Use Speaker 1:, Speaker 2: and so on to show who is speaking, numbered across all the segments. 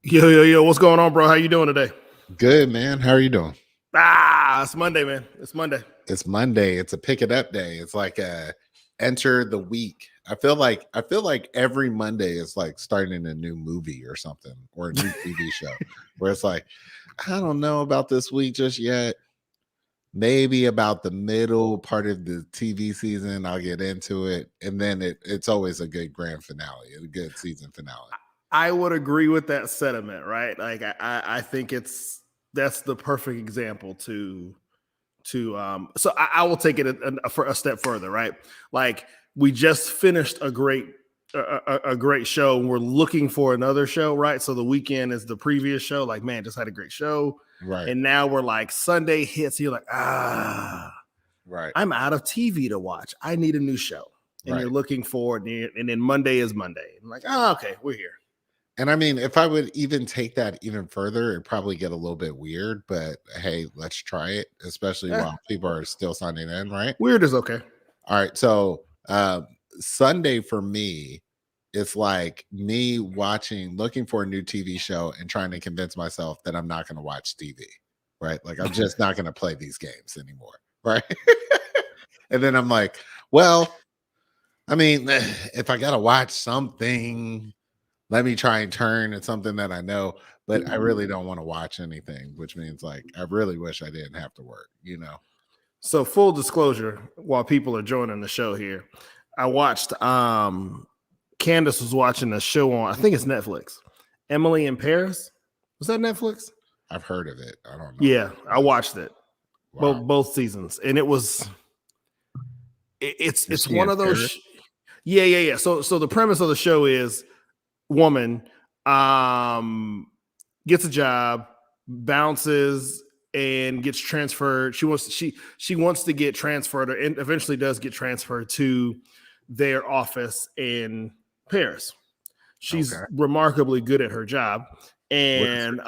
Speaker 1: Yo, what's going on, bro? How you doing today?
Speaker 2: Good, man. How are you doing?
Speaker 1: It's Monday, man. It's Monday.
Speaker 2: It's Monday. It's a pick it up day. It's like enter the week. I feel like every Monday is like starting a new movie or something or a new TV show where it's like, I don't know about this week just yet. Maybe about the middle part of the TV season, I'll get into it. And then it's always a good grand finale, a good season finale.
Speaker 1: I would agree with that sentiment, right? Like I think that's the perfect example so I will take it a step further, right? Like we just finished a great show and we're looking for another show, right? So the weekend is the previous show, like, man, just had a great show.
Speaker 2: Right.
Speaker 1: And now we're like Sunday hits, you're like,
Speaker 2: Right.
Speaker 1: I'm out of TV to watch. I need a new show. And
Speaker 2: Right.
Speaker 1: you're looking forward, and then Monday is Monday. I'm like, okay, we're here.
Speaker 2: And I mean, if I would even take that even further, it'd probably get a little bit weird, but hey, let's try it, especially while people are still signing in, right?
Speaker 1: Weird is okay.
Speaker 2: All right. So Sunday for me, it's like me looking for a new TV show and trying to convince myself that I'm not going to watch TV, right? Like I'm just not going to play these games anymore, right? And then I'm like, well, I mean, if I got to watch something, let me try and turn at something that I know, but I really don't want to watch anything, which means like I really wish I didn't have to work, you know.
Speaker 1: So full disclosure, while people are joining the show here, I watched Candace was watching a show on, I think it's Netflix. Emily in Paris. Was that Netflix?
Speaker 2: I've heard of it. I don't know.
Speaker 1: Yeah, I watched it.
Speaker 2: Wow.
Speaker 1: Both seasons. And it was it's
Speaker 2: she
Speaker 1: one
Speaker 2: in
Speaker 1: of those yeah. So the premise of the show is woman gets a job, bounces and gets transferred. She wants to get transferred, and eventually does get transferred to their office in Paris. She's remarkably good at her job, and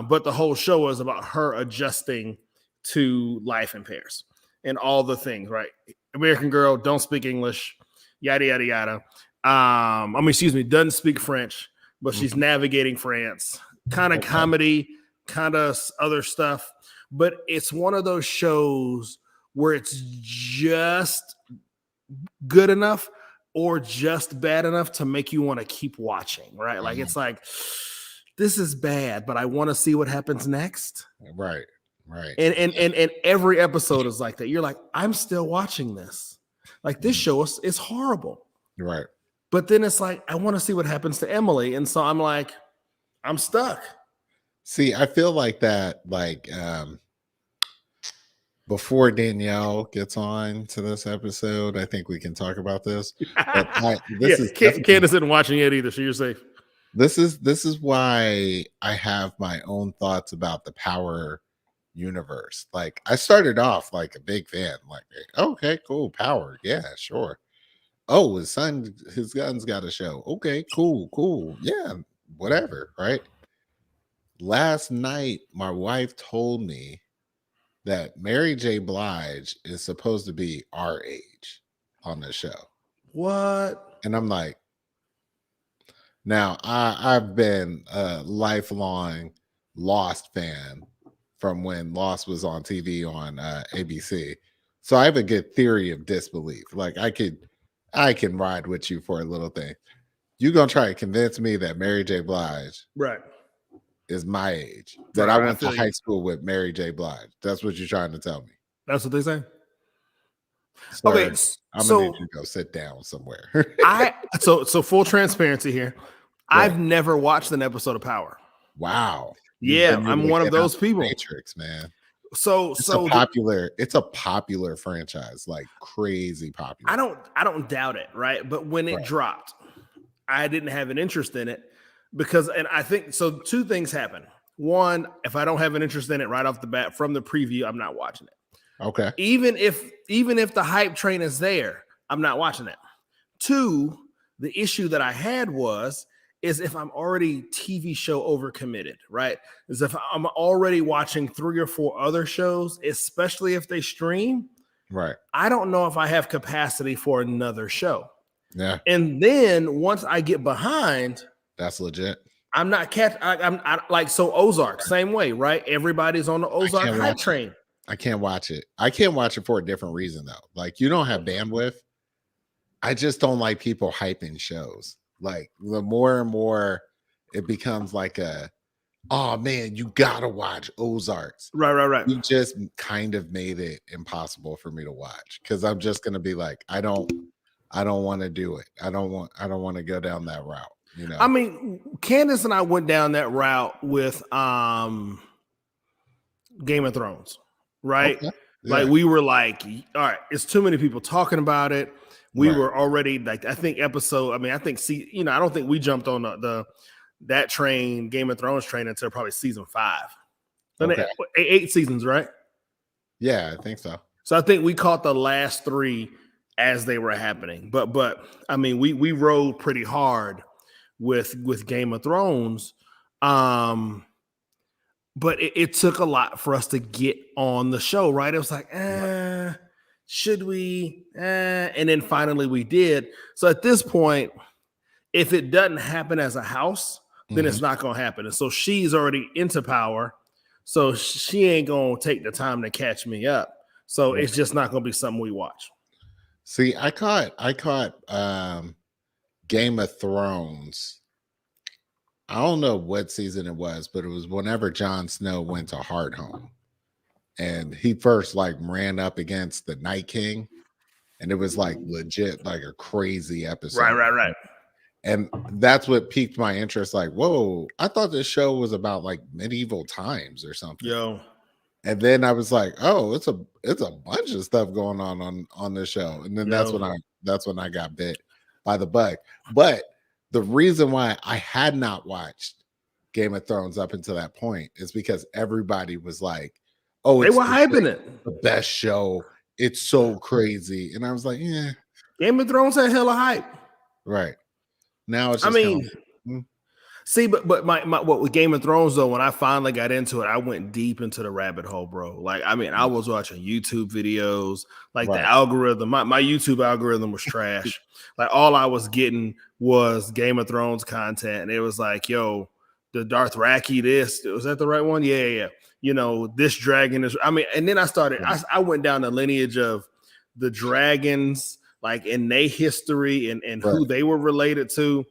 Speaker 1: but the whole show is about her adjusting to life in Paris and all the things, right? American girl, don't speak English, yada yada yada. Doesn't speak French, but she's navigating France. Kind of comedy, kind of other stuff. But it's one of those shows where it's just good enough or just bad enough to make you want to keep watching, right? Like it's like, this is bad, but I want to see what happens next.
Speaker 2: Right.
Speaker 1: And every episode is like that. You're like, I'm still watching this. Like this show is horrible.
Speaker 2: Right.
Speaker 1: But then it's like, I want to see what happens to Emily. And so I'm like, I'm stuck.
Speaker 2: See, I feel like that, like, before Danielle gets on to this episode, I think we can talk about this. But
Speaker 1: Candace isn't watching it either, so you're safe.
Speaker 2: This is why I have my own thoughts about the Power universe. Like, I started off like a big fan, like, okay, cool, Power, yeah, sure. Oh, his son's got a show. Okay, cool. Yeah, whatever, right? Last night, my wife told me that Mary J. Blige is supposed to be our age on the show.
Speaker 1: What?
Speaker 2: And I'm like, now I've been a lifelong Lost fan from when Lost was on TV on ABC. So I have a good theory of disbelief. Like I can ride with you for a little thing. You're gonna try to convince me that Mary J. Blige is my age, that I went to high school with Mary J. Blige. That's what you're trying to tell me.
Speaker 1: That's what they say.
Speaker 2: Sir, okay, I'm gonna need you to go sit down somewhere.
Speaker 1: So full transparency here. Yeah. I've never watched an episode of Power.
Speaker 2: Wow.
Speaker 1: Yeah, I'm one of those people.
Speaker 2: Matrix, man.
Speaker 1: So
Speaker 2: it's a popular franchise, like crazy popular.
Speaker 1: I don't doubt it, right? But when it dropped, I didn't have an interest in it because, and I think so. Two things happen. One, if I don't have an interest in it right off the bat from the preview, I'm not watching it.
Speaker 2: Okay.
Speaker 1: Even if the hype train is there, I'm not watching it. Two, the issue that I had is if I'm already TV show overcommitted, right? Is if I'm already watching 3 or 4 other shows, especially if they stream,
Speaker 2: right?
Speaker 1: I don't know if I have capacity for another show.
Speaker 2: Yeah.
Speaker 1: And then once I get behind,
Speaker 2: that's legit.
Speaker 1: I'm not catch. I'm like so Ozark, same way, right? Everybody's on the Ozark
Speaker 2: can't
Speaker 1: hype
Speaker 2: watch it.
Speaker 1: train.
Speaker 2: I can't watch it. I can't watch it for a different reason though. Like you don't have bandwidth. I just don't like people hyping shows. Like the more and more it becomes like oh man, you gotta watch Ozarks.
Speaker 1: Right.
Speaker 2: You just kind of made it impossible for me to watch because I'm just gonna be like, I don't want to do it. I don't want to go down that route. You know.
Speaker 1: I mean, Candace and I went down that route with Game of Thrones, right?
Speaker 2: Okay. Yeah.
Speaker 1: Like we were like, all right, it's too many people talking about it. We
Speaker 2: Right.
Speaker 1: were already like, I think I don't think we jumped on that train, Game of Thrones train, until probably season 5.
Speaker 2: Okay.
Speaker 1: 8 seasons, right?
Speaker 2: Yeah, I think so.
Speaker 1: So I think we caught the last 3 as they were happening. But I mean, we rode pretty hard with Game of Thrones. But it took a lot for us to get on the show, right? It was like, should we? And then finally we did. So at this point, if it doesn't happen as a house, then it's not going to happen. And so she's already into Power. So she ain't going to take the time to catch me up. So it's just not going to be something we watch.
Speaker 2: See, I caught Game of Thrones. I don't know what season it was, but it was whenever Jon Snow went to Hardhome. And he first like ran up against the Night King. And it was like legit, like a crazy episode.
Speaker 1: Right.
Speaker 2: And that's what piqued my interest. Like, whoa, I thought this show was about like medieval times or something.
Speaker 1: Yo.
Speaker 2: And then I was like, oh, it's a bunch of stuff going on this show. And then that's when I got bit by the bug. But the reason why I had not watched Game of Thrones up until that point is because everybody was like, oh,
Speaker 1: they were hyping it.
Speaker 2: The best show. It's so crazy. And I was like, yeah.
Speaker 1: Game of Thrones had hella hype.
Speaker 2: Right. Now it's just
Speaker 1: see, but my what with Game of Thrones though, when I finally got into it, I went deep into the rabbit hole, bro. Like, I mean, I was watching YouTube videos, like the algorithm. My YouTube algorithm was trash. Like all I was getting was Game of Thrones content, and it was like, yo, the Dothraki, this was that the right one? Yeah. You know, this dragon is. I mean, and then I started. I went down the lineage of the dragons, like in their history and who they were related to.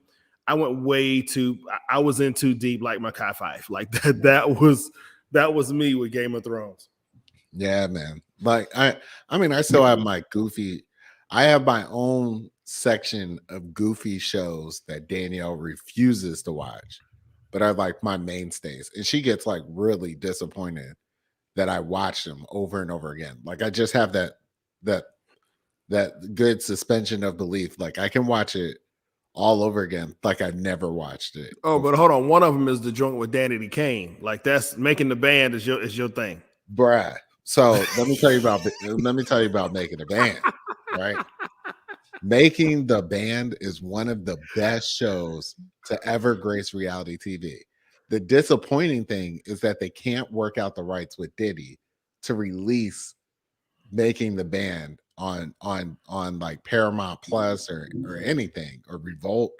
Speaker 1: I went way too. I was in too deep, like Mekhi Phife. Like that was me with Game of Thrones.
Speaker 2: Yeah, man. Like I mean, I still have my goofy. I have my own section of goofy shows that Danielle refuses to watch, but are like my mainstays, and she gets like really disappointed that I watch them over and over again. Like I just have that good suspension of belief. Like I can watch it all over again, like I never watched it.
Speaker 1: Oh, but hold on. One of them is the joint with Danny Kane. Like that's Making the Band is your thing,
Speaker 2: bruh. So let me tell you about Making the Band. Right, Making the Band is one of the best shows to ever grace reality TV. The disappointing thing is that they can't work out the rights with Diddy to release Making the Band on like Paramount Plus or anything or Revolt.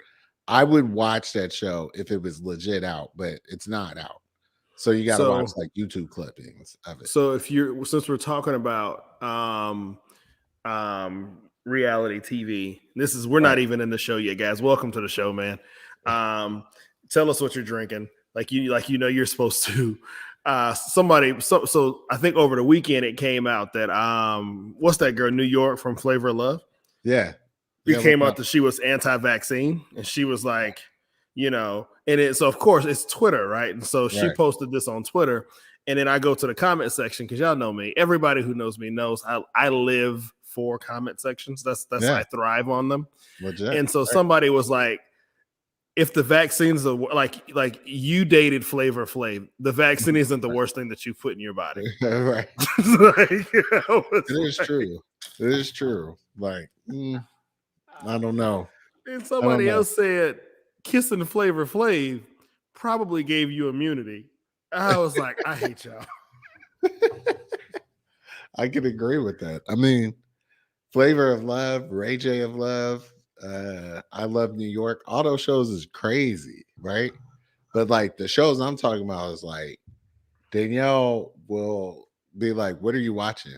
Speaker 2: I would watch that show if it was legit out, but it's not out. So you got to watch like YouTube clippings of it.
Speaker 1: So since we're talking about reality TV, we're not even in the show yet, guys. Welcome to the show, man. Tell us what you're drinking. Like you know you're supposed to. So I think over the weekend it came out that what's that girl, New York from Flavor of Love?
Speaker 2: Yeah.
Speaker 1: It came out that she was anti-vaccine, and she was like, you know, so of course it's Twitter, right? And so she posted this on Twitter, and then I go to the comment section because y'all know me. Everybody who knows me knows I live for comment sections. That's I thrive on them. Legit. And so somebody was like, if the vaccines are like you dated Flavor Flav, the vaccine isn't the worst thing that you put in your body.
Speaker 2: Right. It is true. It is true. Like, I don't know.
Speaker 1: And somebody else said kissing Flavor Flav probably gave you immunity. I was like, I hate y'all.
Speaker 2: I can agree with that. I mean, Flavor of Love, Ray J of Love, I Love New York. All those shows is crazy, right? But like the shows I'm talking about is like Danielle will be like, "What are you watching?"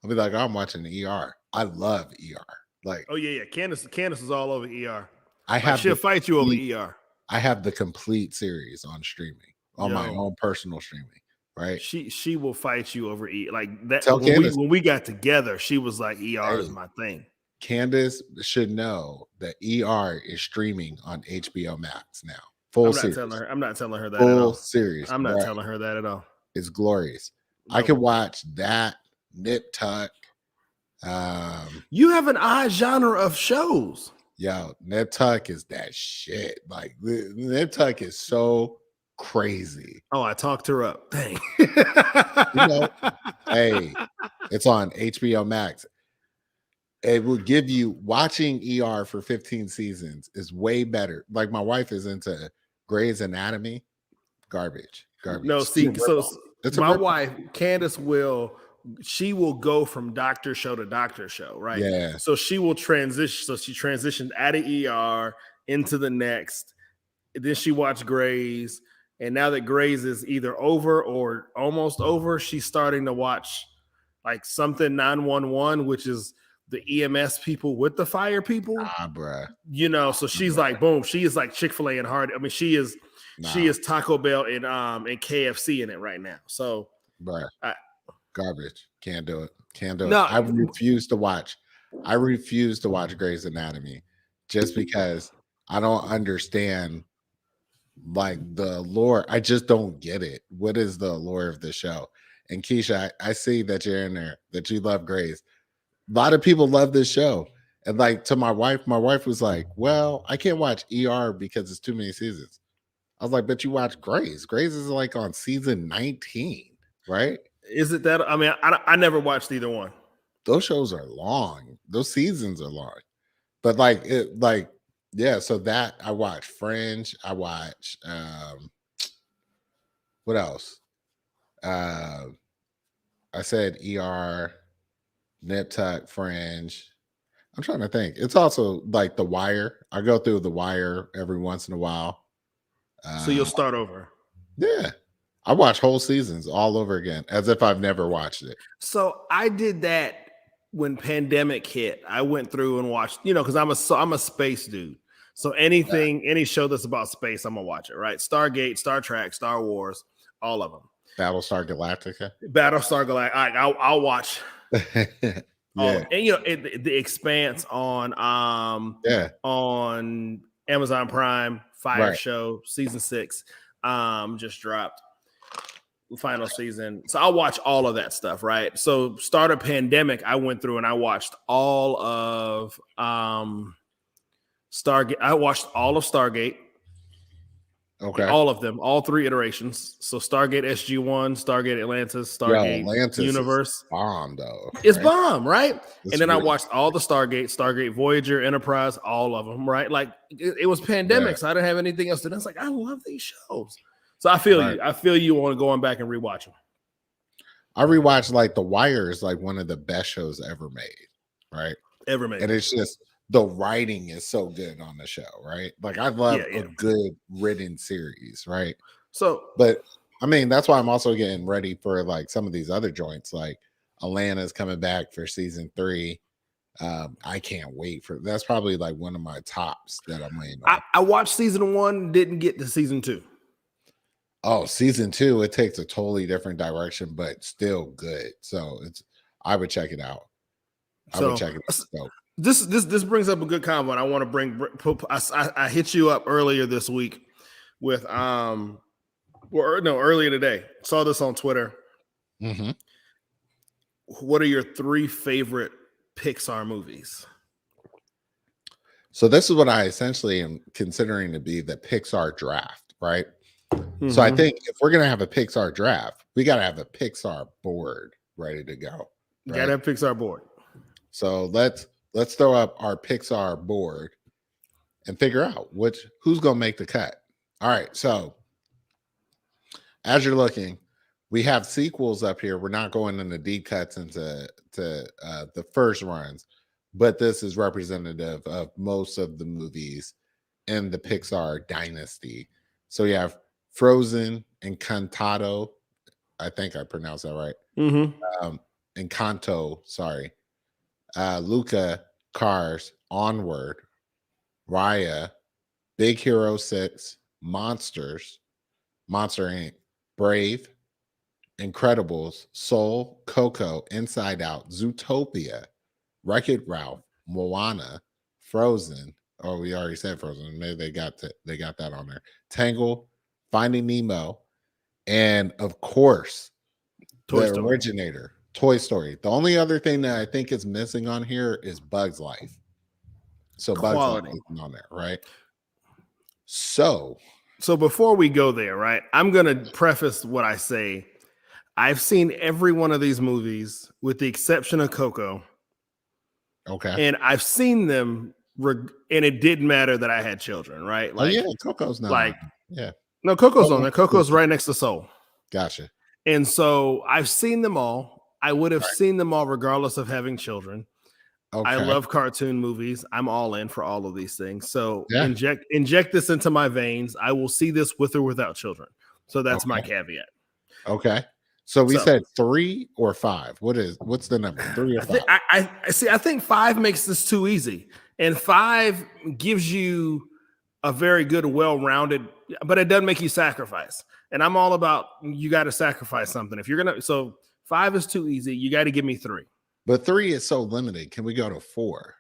Speaker 2: I'll be like, "I'm watching ER. I love ER." Like
Speaker 1: Oh yeah. Candace is all over ER.
Speaker 2: I
Speaker 1: Like
Speaker 2: have
Speaker 1: she'll
Speaker 2: the
Speaker 1: fight you over
Speaker 2: complete,
Speaker 1: ER.
Speaker 2: I have the complete series on streaming on my
Speaker 1: Yo,
Speaker 2: own personal streaming. Right?
Speaker 1: she will fight you over like that.
Speaker 2: Tell
Speaker 1: When we
Speaker 2: Candace,
Speaker 1: when we got together, she was like, ER is
Speaker 2: hey,
Speaker 1: my thing.
Speaker 2: Candace should know that ER is streaming on HBO Max now. Full series.
Speaker 1: I'm not telling her that at
Speaker 2: Full
Speaker 1: all.
Speaker 2: series,
Speaker 1: I'm not
Speaker 2: bro.
Speaker 1: telling her that at all.
Speaker 2: It's glorious. I
Speaker 1: Nope.
Speaker 2: could watch that, Nip Tuck.
Speaker 1: You have an odd genre of shows.
Speaker 2: Yo, Nip Tuck is that shit. Like Nip Tuck is so crazy.
Speaker 1: Oh, I talked her up. Dang.
Speaker 2: You know, hey, it's on HBO Max. It will give you watching ER for 15 seasons is way better. Like my wife is into Grey's Anatomy. Garbage.
Speaker 1: No,
Speaker 2: It's
Speaker 1: see,
Speaker 2: a
Speaker 1: so
Speaker 2: ripoff. It's a
Speaker 1: my
Speaker 2: ripoff.
Speaker 1: wife, Candace, she will go from doctor show to doctor show, right?
Speaker 2: Yeah.
Speaker 1: So she will transition. So she transitioned out of ER into the next. Then she watched Grey's. And now that Grey's is either over or almost over, she's starting to watch like something 911, which is the EMS people with the fire people.
Speaker 2: Nah, bruh.
Speaker 1: You know, so she's like, boom, she is like Chick-fil-A and Hard. I mean, she is Taco Bell and KFC in it right now. So
Speaker 2: bruh. Garbage. Can't do it. Can't do
Speaker 1: No.
Speaker 2: it. I refuse to watch Grey's Anatomy just because I don't understand like the lore. I just don't get it. What is the lore of the show? And Keisha, I see that you're in there, that you love Grey's. A lot of people love this show. And like to my wife was like, well, I can't watch ER because it's too many seasons. I was like, but you watch Grey's. Grey's is like on season 19, right?
Speaker 1: Is it that? I mean, I never watched either one.
Speaker 2: Those shows are long. Those seasons are long. But like it, like, yeah, so that I watch Fringe. I watch what else? I said ER, Nip Tuck, Fringe. I'm trying to think. It's also like The Wire. I go through The Wire every once in a while.
Speaker 1: So you'll start over.
Speaker 2: Yeah. I watch whole seasons all over again as if I've never watched it.
Speaker 1: So I did that when pandemic hit. I went through and watched, because I'm a space dude. So any show that's about space, I'm gonna watch it, right? Stargate, Star Trek, Star Wars, all of them.
Speaker 2: Battlestar Galactica.
Speaker 1: I'll watch.
Speaker 2: Yeah.
Speaker 1: And the Expanse on on Amazon Prime, Fire Show season 6 just dropped, final season. So I'll watch all of that stuff, right? So start a pandemic, I went through and I watched all of Stargate. I watched all of Stargate.
Speaker 2: Okay.
Speaker 1: All of them, all 3 iterations. So Stargate SG-1, Stargate Atlantis, Stargate
Speaker 2: Atlantis
Speaker 1: Universe.
Speaker 2: Is bomb though.
Speaker 1: It's bomb, right?
Speaker 2: It's
Speaker 1: and then I watched all the Stargate Voyager, Enterprise, all of them, right? Like it was pandemic, so I didn't have anything else to do. I was like, I love these shows. So I feel you. I feel you want to go back and rewatch them.
Speaker 2: I rewatched like The Wire is like one of the best shows ever made, right?
Speaker 1: Ever made.
Speaker 2: And it's just the writing is so good on the show, right? Like I love a good written series, right?
Speaker 1: So,
Speaker 2: but I mean, that's why I'm also getting ready for like some of these other joints, like Atlanta's coming back for season 3. I can't wait for that's probably like one of my tops that I'm waiting on.
Speaker 1: I watched season 1, didn't get to season 2.
Speaker 2: Oh, season 2, it takes a totally different direction, but still good. So I would check it out. I would check it out. So,
Speaker 1: This brings up a good convo. And I want to bring. I hit you up earlier this week with earlier today. Saw this on Twitter.
Speaker 2: Mm-hmm.
Speaker 1: What are your 3 favorite Pixar movies?
Speaker 2: So this is what I essentially am considering to be the Pixar draft, right? Mm-hmm. So I think if we're gonna have a Pixar draft, we gotta have a Pixar board ready to go. Right?
Speaker 1: You gotta have Pixar board.
Speaker 2: So let's throw up our Pixar board and figure out who's going to make the cut. All right. So as you're looking, we have sequels up here. We're not going into deep cuts into the first runs, but this is representative of most of the movies in the Pixar dynasty. So you have Frozen, Encantado. I think I pronounced that right.
Speaker 1: Mm-hmm.
Speaker 2: Encanto, sorry. Luca, Cars, Onward, Raya, Big Hero 6, Monsters, Monster Inc., Brave, Incredibles, Soul, Coco, Inside Out, Zootopia, Wreck-It Ralph, Moana, Frozen. Oh, we already said Frozen. Maybe they got that on there. Tangle, Finding Nemo, and of course,
Speaker 1: Toy
Speaker 2: the
Speaker 1: Story.
Speaker 2: originator, Toy Story. The only other thing that I think is missing on here is Bug's Life. So Bug's Life
Speaker 1: Quality.
Speaker 2: isn't on there, right? So
Speaker 1: before we go there, right, I'm going to preface what I say. I've seen every one of these movies with the exception of Coco.
Speaker 2: okay.
Speaker 1: And I've seen them and it didn't matter that I had children, right?
Speaker 2: Oh yeah, Coco's not
Speaker 1: like
Speaker 2: on. Yeah.
Speaker 1: No, Coco's on there. Coco's right next to Soul.
Speaker 2: Gotcha.
Speaker 1: And so I've seen them all. I would have
Speaker 2: Right.
Speaker 1: seen them all regardless of having children.
Speaker 2: Okay.
Speaker 1: I love cartoon movies. I'm all in for all of these things. So
Speaker 2: Yeah.
Speaker 1: inject this into my veins. I will see this with or without children. So that's my caveat.
Speaker 2: Okay. So we said 3 or 5. What's the number? 3 or 5?
Speaker 1: I see. I think 5 makes this too easy, and 5 gives you a very good, well-rounded, but it doesn't make you sacrifice. And I'm all about you got to sacrifice something if you're gonna. So 5 is too easy. You got to give me 3.
Speaker 2: But 3 is so limited. Can we go to 4?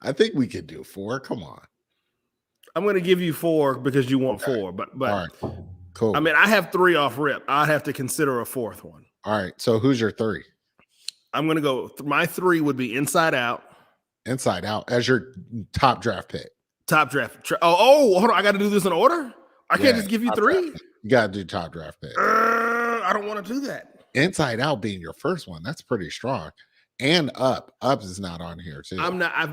Speaker 2: I think we could do 4. Come on.
Speaker 1: I'm going to give you 4 because you want 4, but
Speaker 2: all right, cool.
Speaker 1: I mean, I have 3 off rip. I'd have to consider a 4th one.
Speaker 2: All right. So who's your 3?
Speaker 1: I'm going to go. My 3 would be Inside Out.
Speaker 2: Inside Out as your top draft pick.
Speaker 1: Top draft. Hold on. I got to do this in order. I can't just give you 3.
Speaker 2: You got to do top draft pick.
Speaker 1: I don't want to do that.
Speaker 2: Inside Out being your first one. That's pretty strong. And Up is not on here too.
Speaker 1: I'm not. I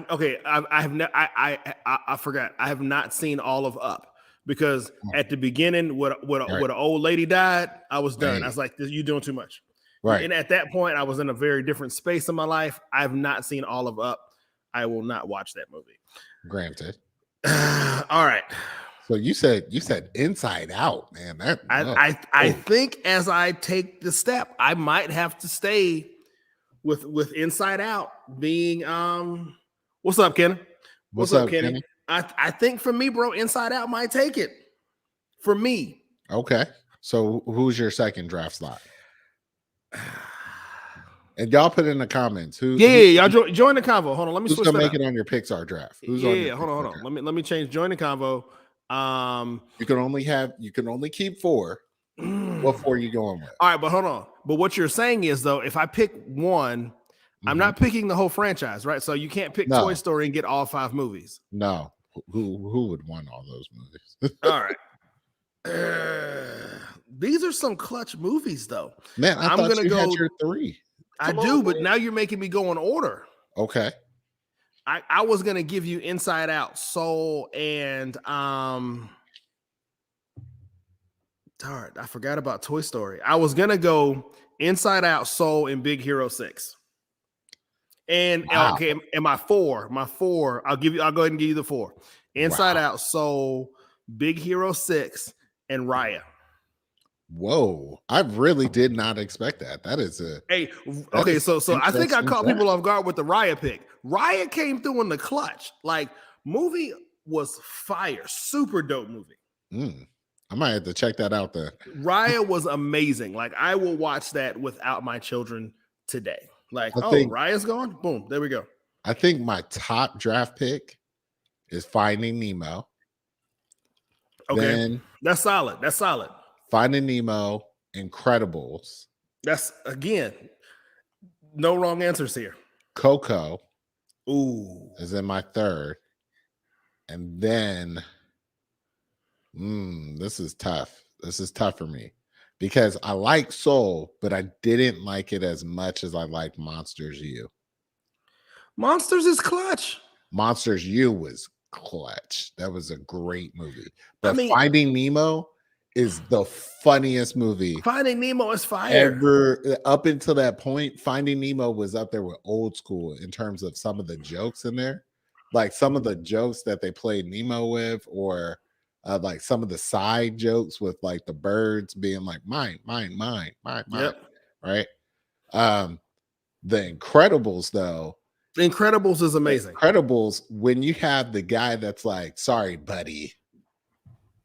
Speaker 1: forgot. I have not seen all of Up because at the beginning, when an old lady died, I was done. Right. I was like, "You're doing too much."
Speaker 2: Right.
Speaker 1: And at that point, I was in a very different space in my life. I have not seen all of Up. I will not watch that movie.
Speaker 2: Granted.
Speaker 1: All right.
Speaker 2: So you said Inside Out, man.
Speaker 1: I think as I take the step, I might have to stay with Inside Out being what's up, Kenny?
Speaker 2: What's up, Kenny?
Speaker 1: I think for me, bro, Inside Out might take it for me.
Speaker 2: Okay. So who's your second draft slot? And y'all put in the comments y'all
Speaker 1: join the convo. Hold on, let me switch.
Speaker 2: Who's gonna make it on your Pixar draft? Who's on your
Speaker 1: hold on. Let me change. Join the convo.
Speaker 2: You can only keep 4. What 4 are you going with?
Speaker 1: All right, but hold on. But what you're saying is though, if I pick one, I'm not picking the whole franchise, right? So you can't pick Toy Story and get all 5 movies.
Speaker 2: No. Who would want all those movies?
Speaker 1: All right. These are some clutch movies, though.
Speaker 2: Man, I'm gonna go. Had your 3.
Speaker 1: I do, but now you're making me go in order.
Speaker 2: Okay.
Speaker 1: I was gonna give you Inside Out, Soul, and darn, I forgot about Toy Story. I was gonna go Inside Out, Soul, and Big Hero 6. And okay, and my 4, I'll go ahead and give you the 4. Inside Out, Soul, Big Hero 6, and Raya.
Speaker 2: Whoa, I really did not expect that. That is
Speaker 1: so I think I caught people off guard with the Raya pick. Raya came through in the clutch. Like, movie was fire. Super dope movie.
Speaker 2: I might have to check that out then.
Speaker 1: Raya was amazing. Like, I will watch that without my children today. Like, Raya's gone? Boom, there we go.
Speaker 2: I think my top draft pick is Finding Nemo.
Speaker 1: Okay.
Speaker 2: Then
Speaker 1: that's solid.
Speaker 2: Finding Nemo, Incredibles.
Speaker 1: That's, again, no wrong answers here.
Speaker 2: Coco.
Speaker 1: Ooh.
Speaker 2: Is in my 3rd. And then, this is tough. This is tough for me because I like Soul, but I didn't like it as much as I liked Monsters U.
Speaker 1: Monsters is clutch.
Speaker 2: Monsters U was clutch. That was a great movie. But Finding Nemo is the funniest movie.
Speaker 1: Finding Nemo is fire.
Speaker 2: Ever up until that point, Finding Nemo was up there with Old School in terms of some of the jokes in there. like some of the jokes that they played Nemo with, or like some of the side jokes with like the birds being like mine, mine, mine, mine, mine,
Speaker 1: Yep.
Speaker 2: right? The Incredibles, though,
Speaker 1: The Incredibles is amazing.
Speaker 2: Incredibles, when you have the guy that's like, sorry, buddy,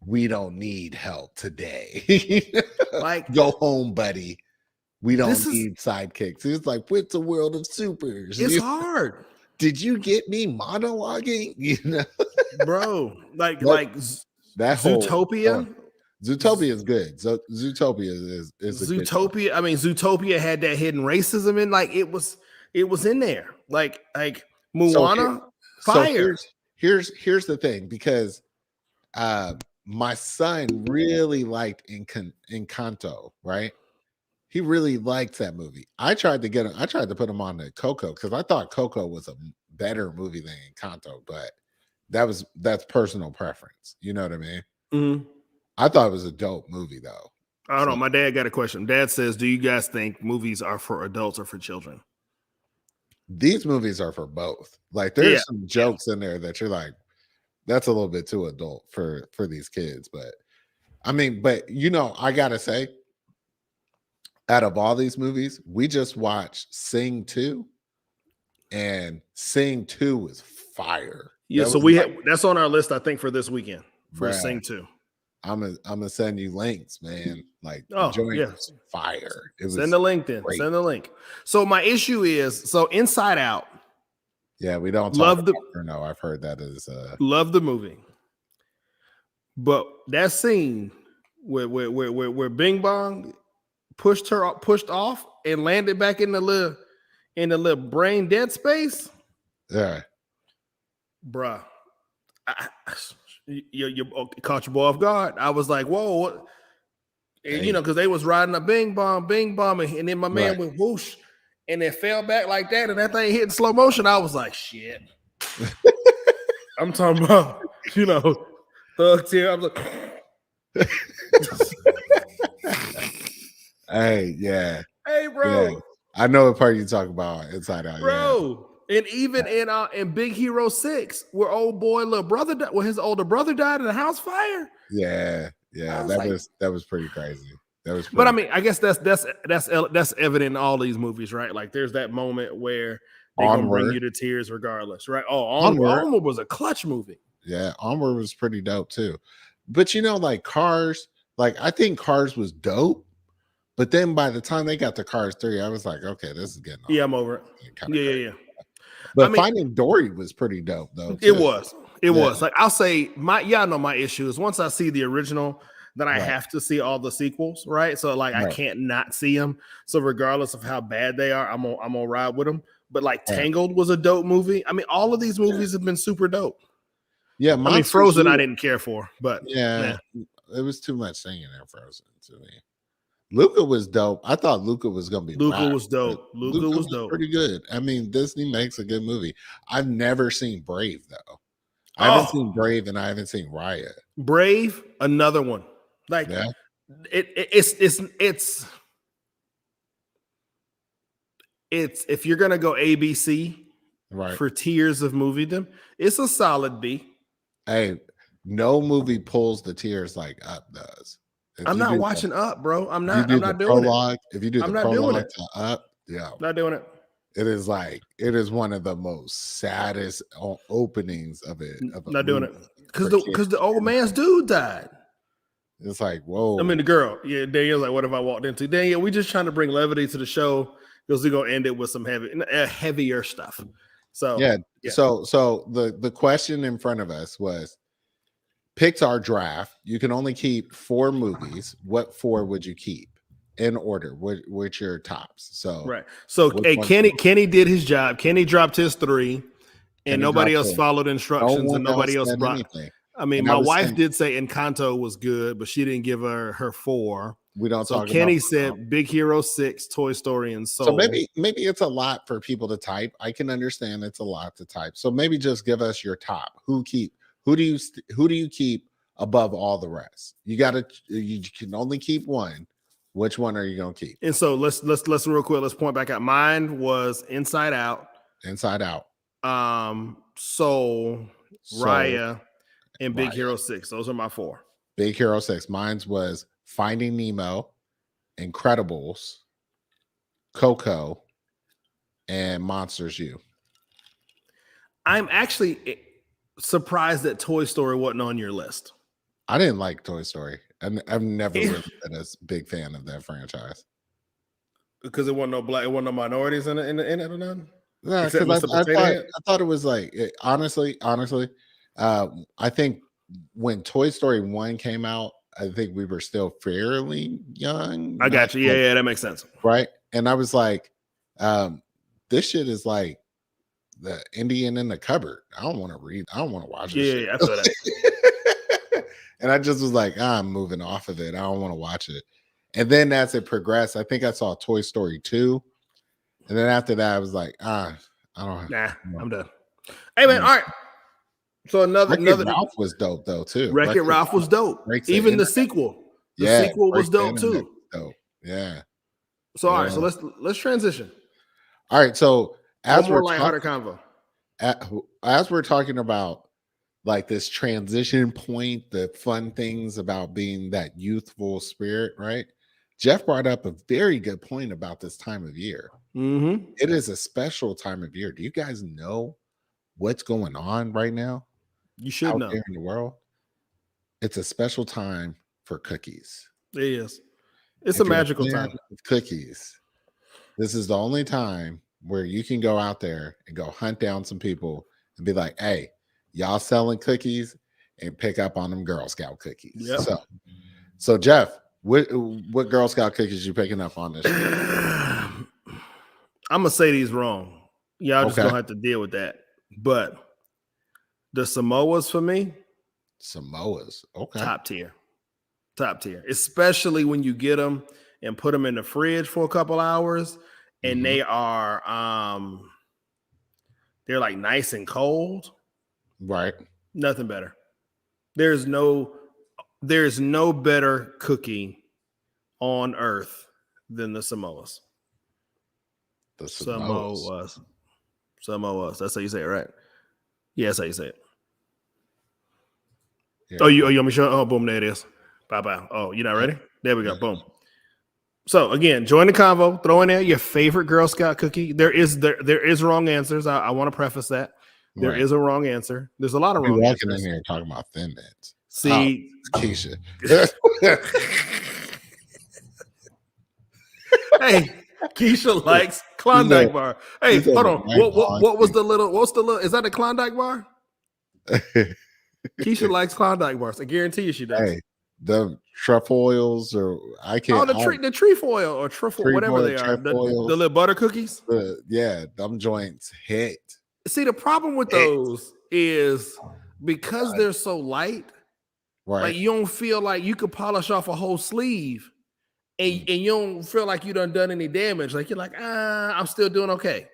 Speaker 2: we don't need help today.
Speaker 1: Like,
Speaker 2: Go home, buddy. We don't
Speaker 1: this is
Speaker 2: need sidekicks. It's like, it's a world of supers.
Speaker 1: it's hard,
Speaker 2: Did you get me monologuing? You know,
Speaker 1: bro. Like
Speaker 2: That-
Speaker 1: like
Speaker 2: that whole
Speaker 1: Zootopia.
Speaker 2: Zootopia is good. Zootopia is a good show.
Speaker 1: Zootopia. I mean, Zootopia had that hidden racism in, like it was in there. Like Moana, fire.
Speaker 2: Here's the thing, because my son really liked Encanto, right? He really liked that movie. I tried to put him on to Coco because I thought Coco was a better movie than Encanto, but that's personal preference. You know what I mean?
Speaker 1: Mhm.
Speaker 2: I thought it was a dope movie though.
Speaker 1: I don't know. My dad got a question. Dad says, "Do you guys think movies are for adults or for children?"
Speaker 2: These movies are for both. Like there's
Speaker 1: Yeah.
Speaker 2: some jokes in there that you're like, that's a little bit too adult for these kids. But I mean, but I gotta say, out of all these movies, we just watched Sing 2, and Sing 2 was fire.
Speaker 1: Yeah.
Speaker 2: That
Speaker 1: So
Speaker 2: was
Speaker 1: that's on our list, I think, for this weekend for
Speaker 2: Bruh.
Speaker 1: Sing 2.
Speaker 2: I'm gonna send you links, man. Like
Speaker 1: Oh,
Speaker 2: the joint
Speaker 1: yeah.
Speaker 2: was fire. It was
Speaker 1: Send the link then.
Speaker 2: great.
Speaker 1: Send the link. So my issue is, Inside Out.
Speaker 2: Yeah, we don't talk
Speaker 1: Love
Speaker 2: about Bruno. I've heard that is
Speaker 1: Love the movie, but that scene where Bing Bong pushed off and landed back in the little brain dead space,
Speaker 2: yeah.
Speaker 1: bruh. You caught your boy off guard. I was like, whoa, what? And,
Speaker 2: Hey.
Speaker 1: because they was riding a bing bong, and then my man
Speaker 2: Right.
Speaker 1: went whoosh, and it fell back like that, and that thing hit in slow motion. I was like, shit. I'm talking about, Thug tear. I'm like,
Speaker 2: Hey, yeah.
Speaker 1: hey, bro,
Speaker 2: Yeah. I know what part you talk about, Inside Out.
Speaker 1: bro. And even in Big Hero 6, where old boy little brother, where his older brother died in a house fire.
Speaker 2: Yeah.
Speaker 1: I
Speaker 2: Yeah.
Speaker 1: was
Speaker 2: That
Speaker 1: like-
Speaker 2: was pretty crazy. That was
Speaker 1: But I
Speaker 2: pretty-
Speaker 1: mean, I guess that's evident in all these movies, right? Like there's that moment where they're gonna bring
Speaker 2: Onward.
Speaker 1: you to tears regardless, right? Oh, Onward was a clutch movie.
Speaker 2: Yeah, Onward was pretty dope too. But like Cars, like I think Cars was dope. But then by the time they got to Cars 3, I was like, okay, this is getting
Speaker 1: Yeah, I'm over it.
Speaker 2: kinda crazy.
Speaker 1: Yeah.
Speaker 2: But
Speaker 1: I mean-
Speaker 2: Finding Dory was pretty dope though.
Speaker 1: It
Speaker 2: too.
Speaker 1: was. It was. Like I'll say my issue is once I see the original, then I
Speaker 2: Right.
Speaker 1: have to see all the sequels, right? So like I
Speaker 2: Right.
Speaker 1: can't not see them. So regardless of how bad they are, I'm gonna ride with them. But like
Speaker 2: Right.
Speaker 1: Tangled was a dope movie. I mean, all of these movies have been super dope.
Speaker 2: Yeah,
Speaker 1: I mean,
Speaker 2: Monsters
Speaker 1: Frozen, I
Speaker 2: U-
Speaker 1: didn't care for, but
Speaker 2: Yeah, it was too much singing in Frozen to me. Luca was dope. I thought Luca was gonna be
Speaker 1: Luca
Speaker 2: whack,
Speaker 1: was dope.
Speaker 2: but
Speaker 1: Luca was dope.
Speaker 2: pretty good. I mean, Disney makes a good movie. I've never seen Brave though. I haven't seen Brave and I haven't seen Riot.
Speaker 1: Brave, another one. Like
Speaker 2: Yeah,
Speaker 1: it's if you're gonna go ABC
Speaker 2: right.
Speaker 1: for tiers of moviedom, it's a solid B.
Speaker 2: Hey, no movie pulls the tears like Up does. If
Speaker 1: I'm
Speaker 2: you
Speaker 1: not
Speaker 2: do
Speaker 1: watching Up, bro. I'm
Speaker 2: the,
Speaker 1: not.
Speaker 2: you do
Speaker 1: I'm not
Speaker 2: the
Speaker 1: doing
Speaker 2: prologue, if you do
Speaker 1: I'm
Speaker 2: the
Speaker 1: not doing
Speaker 2: prologue
Speaker 1: it.
Speaker 2: to Up, yeah,
Speaker 1: it. Not doing it.
Speaker 2: it is one of the most saddest openings of it. Of a
Speaker 1: Not doing it
Speaker 2: movie
Speaker 1: because
Speaker 2: for kids.
Speaker 1: the old man's dude died.
Speaker 2: It's like, whoa.
Speaker 1: I mean, the girl. Yeah, Daniel's like, what have I walked into? Daniel, we just trying to bring levity to the show because we're gonna end it with some heavier stuff. So
Speaker 2: yeah.
Speaker 1: yeah.
Speaker 2: So the question in front of us was Pixar draft. You can only keep 4 movies. What 4 would you keep in order? Which your tops? So
Speaker 1: right. So
Speaker 2: which
Speaker 1: hey,
Speaker 2: one-
Speaker 1: Kenny did his job. Kenny dropped his 3, and
Speaker 2: Kenny
Speaker 1: nobody
Speaker 2: dropped
Speaker 1: else
Speaker 2: his.
Speaker 1: followed
Speaker 2: No
Speaker 1: instructions,
Speaker 2: one
Speaker 1: and nobody
Speaker 2: else
Speaker 1: else
Speaker 2: said
Speaker 1: brought.
Speaker 2: anything.
Speaker 1: I mean,
Speaker 2: And I
Speaker 1: my
Speaker 2: was
Speaker 1: wife
Speaker 2: saying-
Speaker 1: did say Encanto was good, but she didn't give her 4.
Speaker 2: We don't
Speaker 1: So
Speaker 2: talk
Speaker 1: Kenny
Speaker 2: about
Speaker 1: said Big Hero 6, Toy Story, and Soul.
Speaker 2: So maybe it's a lot for people to type. I can understand it's a lot to type. So maybe just give us your top. Who do you keep above all the rest? You can only keep one. Which one are you gonna keep?
Speaker 1: And so let's real quick. Let's point back out. Mine was Inside Out.
Speaker 2: Inside Out.
Speaker 1: Soul,
Speaker 2: Soul,
Speaker 1: Raya, and Big
Speaker 2: Raya.
Speaker 1: Hero 6. Those are my 4.
Speaker 2: Big Hero 6. Mine's was Finding Nemo, Incredibles, Coco, and Monsters U.
Speaker 1: I'm actually surprised that Toy Story wasn't on your list.
Speaker 2: I didn't like Toy Story. I've never really been a big fan of that franchise.
Speaker 1: Because it wasn't no minorities in it or nothing?
Speaker 2: Yeah,
Speaker 1: Except
Speaker 2: because
Speaker 1: Mr.
Speaker 2: I
Speaker 1: Potato Head?
Speaker 2: thought it was like honestly, I think when Toy Story 1 came out, I think we were still fairly young.
Speaker 1: I got you. Yeah, that makes sense.
Speaker 2: Right. And I was like, this shit is like the Indian in the cupboard. I don't want to read. I don't want to watch this shit.
Speaker 1: Yeah, I feel that.
Speaker 2: And I just was like, I'm moving off of it. I don't want to watch it. And then as it progressed, I think I saw Toy Story 2. And then after that, I was like, I don't.
Speaker 1: Nah, I'm done. Hey man, all right. So another
Speaker 2: Ralph was dope though too.
Speaker 1: Wreck-It Ralph was dope. Even the sequel. The sequel was dope too.
Speaker 2: Dope. Yeah.
Speaker 1: So all right, so let's transition.
Speaker 2: All right. So as we're
Speaker 1: lighthearted convo.
Speaker 2: As we're talking about like this transition point, the fun things about being that youthful spirit, right? Jeff brought up a very good point about this time of year.
Speaker 1: Mm-hmm.
Speaker 2: It is a special time of year. Do you guys know what's going on right now?
Speaker 1: You should know.
Speaker 2: There in the world. It's a special time for cookies.
Speaker 1: It is. It's a magical time.
Speaker 2: Cookies. This is the only time where you can go out there and go hunt down some people and be like, hey, y'all selling cookies, and pick up on them Girl Scout cookies.
Speaker 1: Yep.
Speaker 2: So Jeff, what Girl Scout cookies you picking up on this?
Speaker 1: I'm gonna say these wrong. Y'all just gonna have to deal with that. But the Samoas for me,
Speaker 2: Samoas, okay,
Speaker 1: top tier, especially when you get them and put them in the fridge for a couple hours, and they are they're like nice and cold.
Speaker 2: Right.
Speaker 1: Nothing better. There's no better cookie on earth than the Samoas.
Speaker 2: The Samoas.
Speaker 1: Samoas. That's how you say it, right? Yeah, that's how you say it.
Speaker 2: Yeah.
Speaker 1: Oh, you want me to show? Oh, boom, there it is. Bye. Oh, you're not ready? There we go. Boom. So again, join the convo. Throw in there your favorite Girl Scout cookie. There is wrong answers. I want to preface that. There is a wrong answer. There's a lot of wrong answers.
Speaker 2: Walking in here talking about Thin Mints.
Speaker 1: See,
Speaker 2: Keisha.
Speaker 1: Hey, Keisha likes Klondike bar. Hey, hold on. What's the little? Is that the Klondike bar? Keisha likes Klondike bars. I guarantee you she does.
Speaker 2: Hey, the trefoils, or I can't.
Speaker 1: Oh, the trefoil or truffle, whatever they are. The little butter cookies.
Speaker 2: Yeah, them joints hit.
Speaker 1: See, the problem with those is because they're so light,
Speaker 2: right?
Speaker 1: Like you don't feel like you could polish off a whole sleeve, and you don't feel like you done any damage. Like you're like, I'm still doing okay.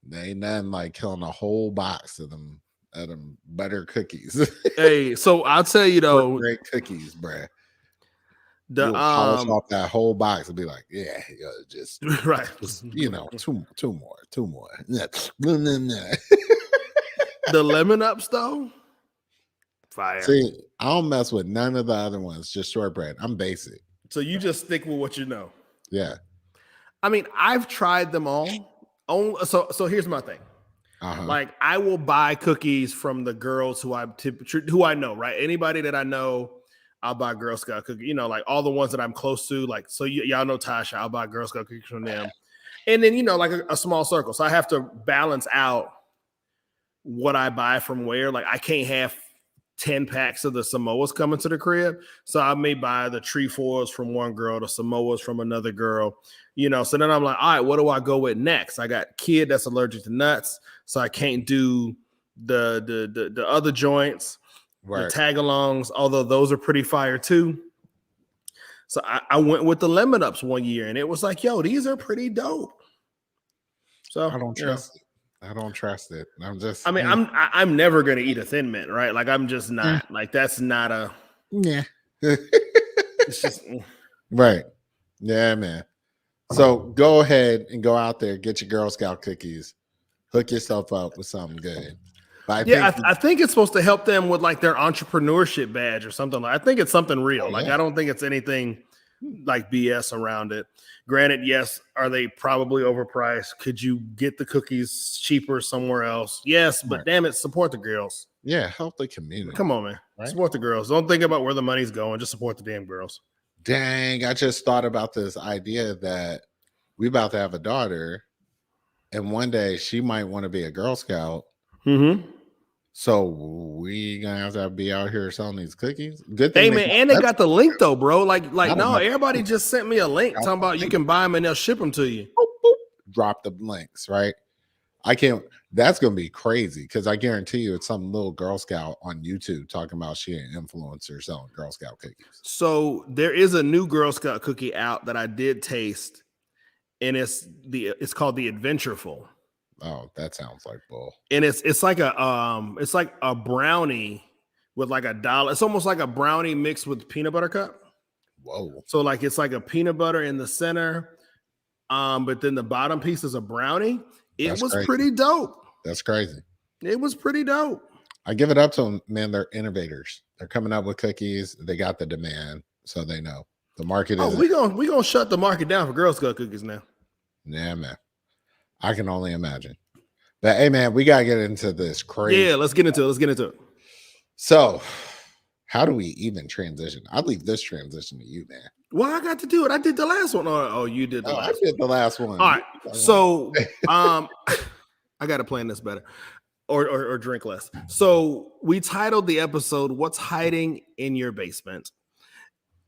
Speaker 2: They ain't nothing like killing a whole box of them butter cookies.
Speaker 1: Hey, so I'll tell you though,
Speaker 2: great cookies, bruh.
Speaker 1: The
Speaker 2: polish off that whole box and be like, yeah, just
Speaker 1: right.
Speaker 2: Just, two more. The
Speaker 1: lemon ups though, fire.
Speaker 2: See, I don't mess with none of the other ones. Just shortbread. I'm basic.
Speaker 1: So you just stick with what you know.
Speaker 2: Yeah.
Speaker 1: I mean, I've tried them all. So here's my thing. Like I will buy cookies from the girls who I know, right? Anybody that I know, I'll buy Girl Scout cookies. You know, like all the ones that I'm close to. Like, so y'all know Tasha, I'll buy Girl Scout cookies from them. And then, like a small circle. So I have to balance out what I buy from where. Like I can't have 10 packs of the Samoas coming to the crib. So I may buy the trefoils from one girl, the Samoas from another girl, So then I'm like, all right, what do I go with next? I got kid that's allergic to nuts. So I can't do the other joints, right. The tag-alongs, although those are pretty fire too. So I went with the lemon ups one year and it was like, yo, these are pretty dope. So
Speaker 2: I don't trust it. I don't trust it.
Speaker 1: I'm never gonna eat a Thin Mint, right? Like I'm just not like that's not a it's just
Speaker 2: right. Yeah, man. So go ahead and go out there, get your Girl Scout cookies. Hook yourself up with something good. But
Speaker 1: Yeah, I think it's supposed to help them with like their entrepreneurship badge or something. I think it's something real.
Speaker 2: Oh,
Speaker 1: Like
Speaker 2: yeah.
Speaker 1: I don't think it's anything like BS around it. Granted, yes, are they probably overpriced? Could you get the cookies cheaper somewhere else? Yes, but
Speaker 2: Right.
Speaker 1: damn it, support the girls.
Speaker 2: Yeah, help the community.
Speaker 1: Come on, man.
Speaker 2: Right?
Speaker 1: Support the girls. Don't think about where the money's going. Just support the damn girls.
Speaker 2: Dang, I just thought about this idea that we about to have a daughter, and one day she might want to be a Girl Scout.
Speaker 1: Mm-hmm.
Speaker 2: So we gonna have to be out here selling these cookies. Good thing.
Speaker 1: Hey man, and they got the link though, bro. Like no,
Speaker 2: have-
Speaker 1: everybody just sent me a link talking about you can buy them and they'll ship them to you.
Speaker 2: boop, boop, drop the links, right? I can't. That's gonna be crazy because I guarantee you it's some little Girl Scout on YouTube talking about she an influencer selling Girl Scout cookies.
Speaker 1: So there is a new Girl Scout cookie out that I did taste, and it's called the Adventureful.
Speaker 2: Oh, that sounds like bull.
Speaker 1: And it's like a brownie with like $1. It's almost like a brownie mixed with peanut butter cup.
Speaker 2: Whoa.
Speaker 1: So like it's like a peanut butter in the center, but then the bottom piece is a brownie. It
Speaker 2: That's
Speaker 1: was
Speaker 2: crazy.
Speaker 1: pretty dope.
Speaker 2: That's crazy.
Speaker 1: It was pretty dope.
Speaker 2: I give it up to them, man. They're innovators. They're coming up with cookies. They got the demand, so they know the market is.
Speaker 1: We gonna shut the market down for Girl Scout cookies now.
Speaker 2: Yeah, man. I can only imagine. But hey, man, we gotta get into this crazy.
Speaker 1: Yeah, let's get into it.
Speaker 2: So, how do we even transition? I'd leave this transition to you, man.
Speaker 1: Well, I got to do it. I did the last one. Oh, you did the
Speaker 2: I
Speaker 1: last
Speaker 2: did the last one.
Speaker 1: one. All right. So I gotta plan this better. Or drink less. So we titled the episode "What's Hiding in Your Basement."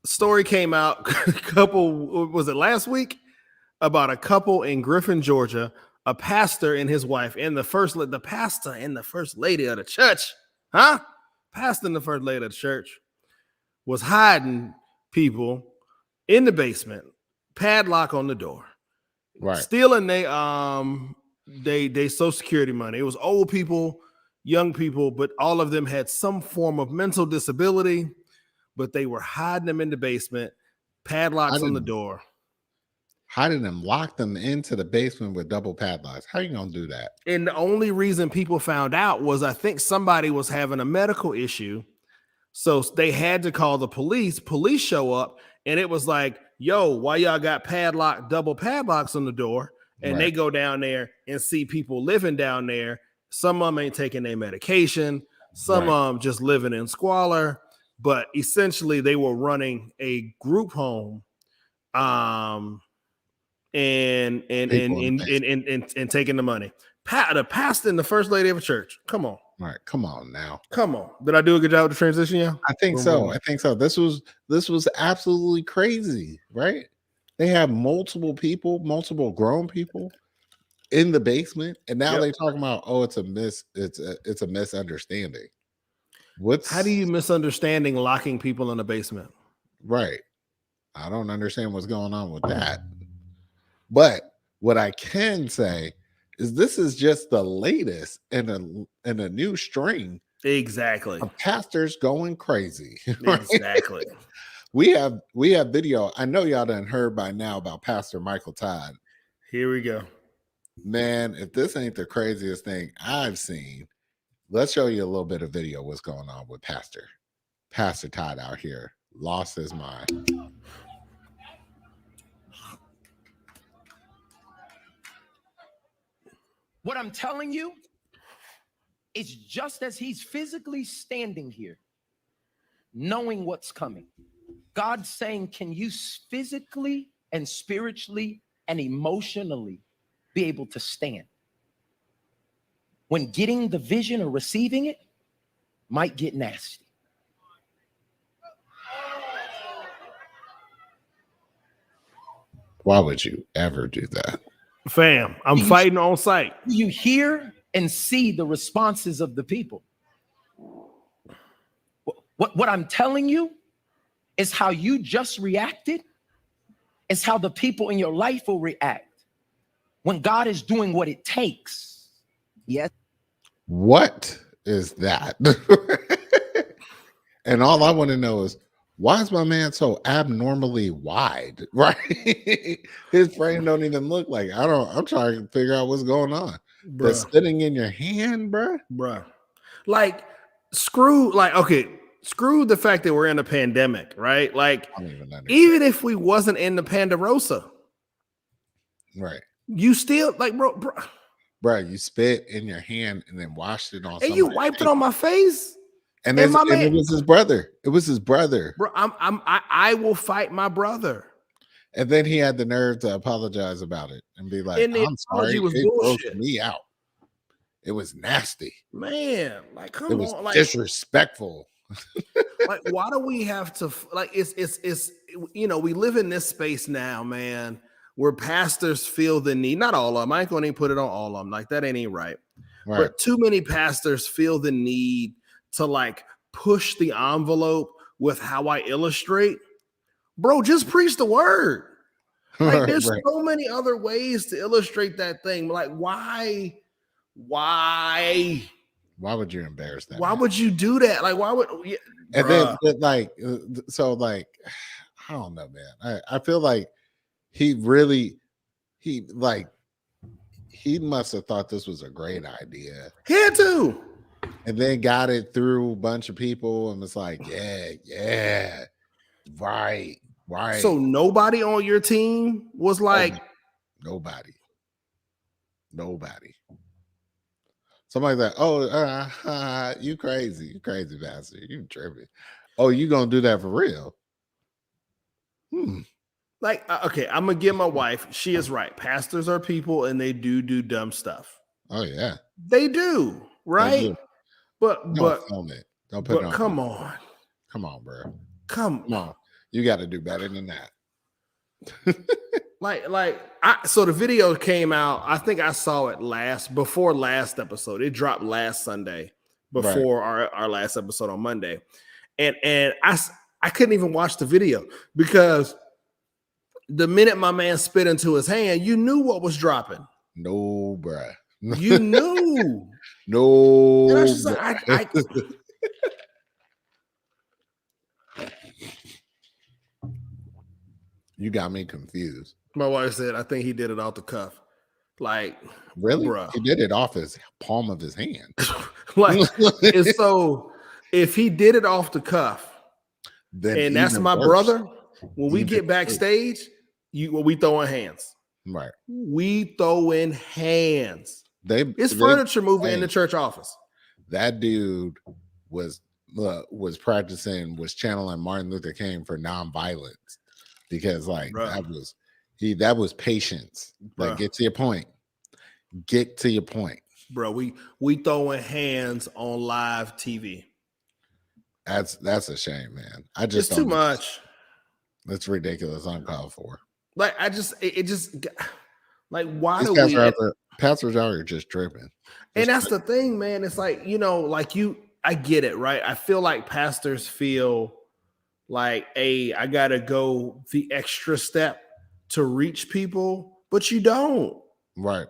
Speaker 1: Story came out was it last week? About a couple in Griffin, Georgia, a pastor and his wife, and the pastor and the first lady of the church, pastor and the first lady of the church was hiding people in the basement, padlock on the door,
Speaker 2: right,
Speaker 1: stealing they Social Security money. It was old people, young people, but all of them had some form of mental disability, but they were hiding them in the basement, padlocks on the door.
Speaker 2: Hiding them, lock them into the basement with double padlocks. How you gonna do that?
Speaker 1: And the only reason people found out was I think somebody was having a medical issue. So they had to call the police. Police show up and it was like, yo, why y'all got double padlocks on the door? And
Speaker 2: Right.
Speaker 1: they go down there and see people living down there. Some of them ain't taking their medication. Some
Speaker 2: Right.
Speaker 1: of them just living in squalor. But essentially they were running a group home. And taking the money. The pastor and the first lady of a church. Come on.
Speaker 2: All right, come on now.
Speaker 1: Come on. Did I do a good job with the transition, yeah?
Speaker 2: I think so. I think so. This was absolutely crazy, right? They have multiple people, multiple grown people in the basement, and now they talking about, oh, it's a misunderstanding.
Speaker 1: How do you misunderstanding locking people in the basement?
Speaker 2: Right. I don't understand what's going on with that. But what I can say is this is just the latest in a new string.
Speaker 1: Exactly.
Speaker 2: Of pastors going crazy. Right?
Speaker 1: Exactly.
Speaker 2: We have video. I know y'all done heard by now about Pastor Michael Todd.
Speaker 1: Here we go.
Speaker 2: Man, if this ain't the craziest thing I've seen, let's show you a little bit of video what's going on with Pastor Todd out here. Lost his mind.
Speaker 3: What I'm telling you is just as he's physically standing here, knowing what's coming, God's saying, can you physically and spiritually and emotionally be able to stand when getting the vision or receiving it might get nasty?
Speaker 2: Why would you ever do that?
Speaker 1: Fam, I'm fighting on site.
Speaker 3: You hear and see the responses of the people. What I'm telling you is how you just reacted is how the people in your life will react when God is doing what it takes. Yes.
Speaker 2: What is that? And all I want to know is, why is my man so abnormally wide? Right? His frame don't even look like. I'm trying to figure out what's going on. that's
Speaker 1: Bruh,
Speaker 2: sitting in your hand, bruh.
Speaker 1: bruh. Like, screw the fact that we're in a pandemic, right? Like,
Speaker 2: I don't even understand.
Speaker 1: even if we wasn't in the Pandarosa,
Speaker 2: Right.
Speaker 1: you still like, bro,
Speaker 2: Bruh, you spit in your hand and then washed it on
Speaker 1: and you
Speaker 2: somebody.
Speaker 1: wiped it on my face.
Speaker 2: And,
Speaker 1: and my
Speaker 2: and
Speaker 1: man-
Speaker 2: it was his brother. It was his brother.
Speaker 1: Bro, I will fight my brother.
Speaker 2: And then he had the nerve to apologize about it and be like,
Speaker 1: And the
Speaker 2: I'm sorry.
Speaker 1: apology was
Speaker 2: It
Speaker 1: bullshit.
Speaker 2: grossed me out. It was nasty.
Speaker 1: Man, like, come
Speaker 2: It was
Speaker 1: on, like,
Speaker 2: disrespectful.
Speaker 1: like, why do we have to like? It's we live in this space now, man, where pastors feel the need. Not all of them. I ain't gonna even put it on all of them. Like, that ain't right.
Speaker 2: Right.
Speaker 1: But too many pastors feel the need to like push the envelope with how I illustrate. Bro, just preach the word. Like, there's
Speaker 2: Right.
Speaker 1: so many other ways to illustrate that thing. Like, why
Speaker 2: Why would you embarrass that?
Speaker 1: why
Speaker 2: man?
Speaker 1: would you do that? Like, why would
Speaker 2: And
Speaker 1: Bruh.
Speaker 2: then like so like I don't know, man. I feel like he must have thought this was a great idea
Speaker 1: had to?
Speaker 2: and then got it through a bunch of people and was like, yeah, right.
Speaker 1: So nobody on your team was like,
Speaker 2: Nobody. Somebody's like, oh, you crazy bastard. You tripping. Oh, you gonna do that for real?
Speaker 1: Okay, I'm gonna give my wife. She is right. Pastors are people, and they do dumb stuff.
Speaker 2: Oh yeah.
Speaker 1: They do, right?
Speaker 2: They do.
Speaker 1: But
Speaker 2: Don't film it. Don't put it on.
Speaker 1: come on,
Speaker 2: Come on, bro.
Speaker 1: come
Speaker 2: Come on. You got to do better than that.
Speaker 1: So the video came out. I think I saw it before last episode. It dropped last Sunday before our last episode on Monday, and I couldn't even watch the video because the minute my man spit into his hand, you knew what was dropping.
Speaker 2: No, bruh.
Speaker 1: You knew.
Speaker 2: No.
Speaker 1: And I was just like,
Speaker 2: You got me confused.
Speaker 1: my wife said, I think he did it off the cuff. Like,
Speaker 2: Really?
Speaker 1: bruh.
Speaker 2: He did it off his palm of his hand.
Speaker 1: Like, and so if he did it off the cuff,
Speaker 2: Then
Speaker 1: and that's
Speaker 2: even
Speaker 1: my
Speaker 2: worse.
Speaker 1: brother, when we
Speaker 2: Even
Speaker 1: get
Speaker 2: worse.
Speaker 1: backstage, we throwing hands.
Speaker 2: Right.
Speaker 1: We throwing hands. It's
Speaker 2: They-
Speaker 1: furniture moving in
Speaker 2: hey.
Speaker 1: the church office.
Speaker 2: That dude was channeling Martin Luther King for nonviolence because like
Speaker 1: Bruh.
Speaker 2: that was patience. Like,
Speaker 1: Bruh.
Speaker 2: get to your point. Get to your point.
Speaker 1: Bro, we throwing hands on live TV.
Speaker 2: That's a shame, man. I
Speaker 1: It's
Speaker 2: just
Speaker 1: too
Speaker 2: don't-
Speaker 1: much.
Speaker 2: It's ridiculous, uncalled for.
Speaker 1: Like, it just like, why
Speaker 2: These
Speaker 1: do we?
Speaker 2: pastors out here just tripping.
Speaker 1: And that's the thing, man. It's like, I get it, right? I feel like pastors feel like, hey, I gotta go the extra step to reach people, but you don't.
Speaker 2: Right.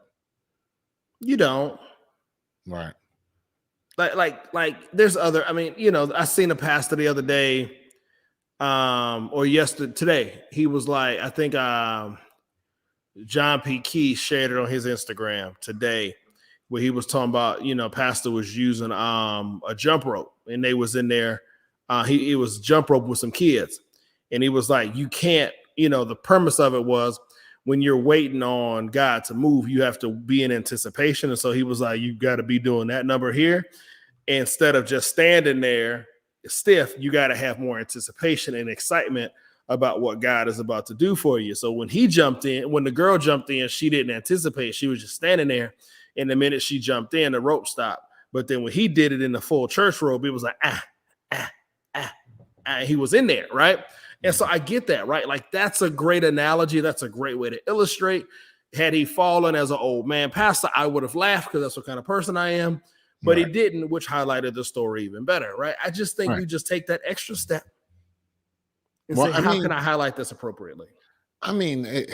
Speaker 1: You don't.
Speaker 2: Right.
Speaker 1: Like there's other, I seen a pastor the other day, or today. He was like, I think John P. Key shared it on his Instagram today, where he was talking about, pastor was using a jump rope, and they was in there. He was jump rope with some kids, and he was like, you can't, the premise of it was when you're waiting on God to move, you have to be in anticipation. And so he was like, you got to be doing that number here. Instead of just standing there stiff, you got to have more anticipation and excitement about what God is about to do for you. So when the girl jumped in, she didn't anticipate. She was just standing there. And the minute she jumped in, the rope stopped. But then when he did it in the full church robe, it was like, he was in there, right? And so I get that, right? Like, that's a great analogy. That's a great way to illustrate. Had he fallen as an old man pastor, I would have laughed because that's what kind of person I am. But
Speaker 2: Right.
Speaker 1: he didn't, which highlighted the story even better, right? I just think
Speaker 2: Right.
Speaker 1: you just take that extra step and
Speaker 2: Well,
Speaker 1: say,
Speaker 2: I
Speaker 1: how
Speaker 2: mean-
Speaker 1: can I highlight this appropriately?
Speaker 2: I mean, I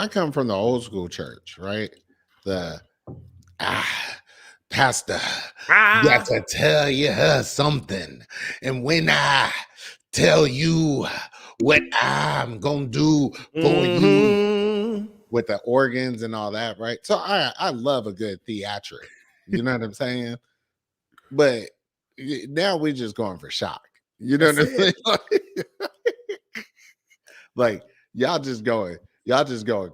Speaker 2: come from the old school church, right? The pastor, got to tell you something. And when I tell you what I'm gonna do for you,
Speaker 1: Mhm.
Speaker 2: with the organs and all that, right? So I love a good theatric. You know what I'm saying? But now we're just going for shock. You know
Speaker 1: That's
Speaker 2: what I'm saying? Like y'all just going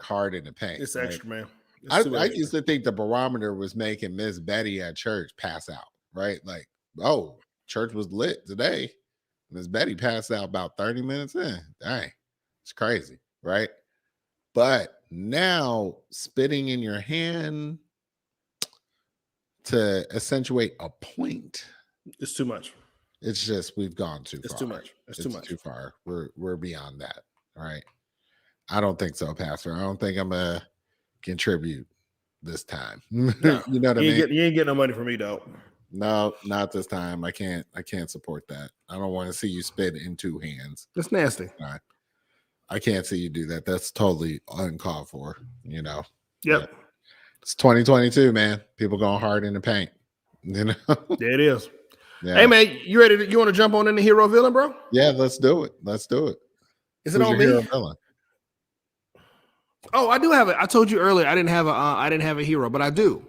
Speaker 2: hard in the paint.
Speaker 1: It's
Speaker 2: right?
Speaker 1: extra, man. It's
Speaker 2: I
Speaker 1: too extra.
Speaker 2: used to think the barometer was making Miss Betty at church pass out, right? Like, oh, church was lit today. Miss Betty passed out about 30 minutes in. Dang, it's crazy, right? But now spitting in your hand to accentuate a point,
Speaker 1: It's too much.
Speaker 2: it's just we've gone too
Speaker 1: It's
Speaker 2: far.
Speaker 1: too much. It's too much.
Speaker 2: Too far. We're beyond that, right? I don't think so, Pastor. I don't think I'm gonna contribute this time.
Speaker 1: No,
Speaker 2: You know what I mean?
Speaker 1: You ain't getting no money from me, though.
Speaker 2: No, not this time. I can't support that. I don't want to see you spit in two hands.
Speaker 1: It's nasty.
Speaker 2: I can't see you do that. That's totally uncalled for, you know.
Speaker 1: Yep.
Speaker 2: But it's 2022, man. People going hard in the paint. You know?
Speaker 1: There it is.
Speaker 2: Yeah.
Speaker 1: Hey, man, you ready? You want to jump on in the hero villain, bro?
Speaker 2: Yeah, let's do it. Let's do it.
Speaker 1: Is it
Speaker 2: Who's
Speaker 1: on
Speaker 2: your hero
Speaker 1: me?
Speaker 2: villain?
Speaker 1: Oh, I do have it. I told you earlier I didn't have a hero, but I do.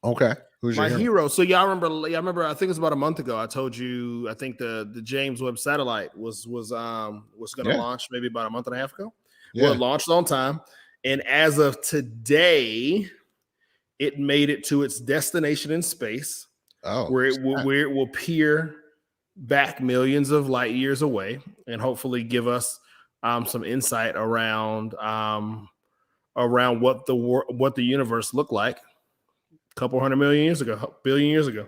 Speaker 2: Okay. Who's your
Speaker 1: My
Speaker 2: hero?
Speaker 1: hero. So y'all remember? I think it's about a month ago. I told you. I think the James Webb satellite was going to launch maybe about a month and a half ago.
Speaker 2: Yeah.
Speaker 1: Well, it launched on time, and as of today, it made it to its destination in space, where it will peer back millions of light years away, and hopefully give us some insight around what the universe looked like a couple 100 billion years ago.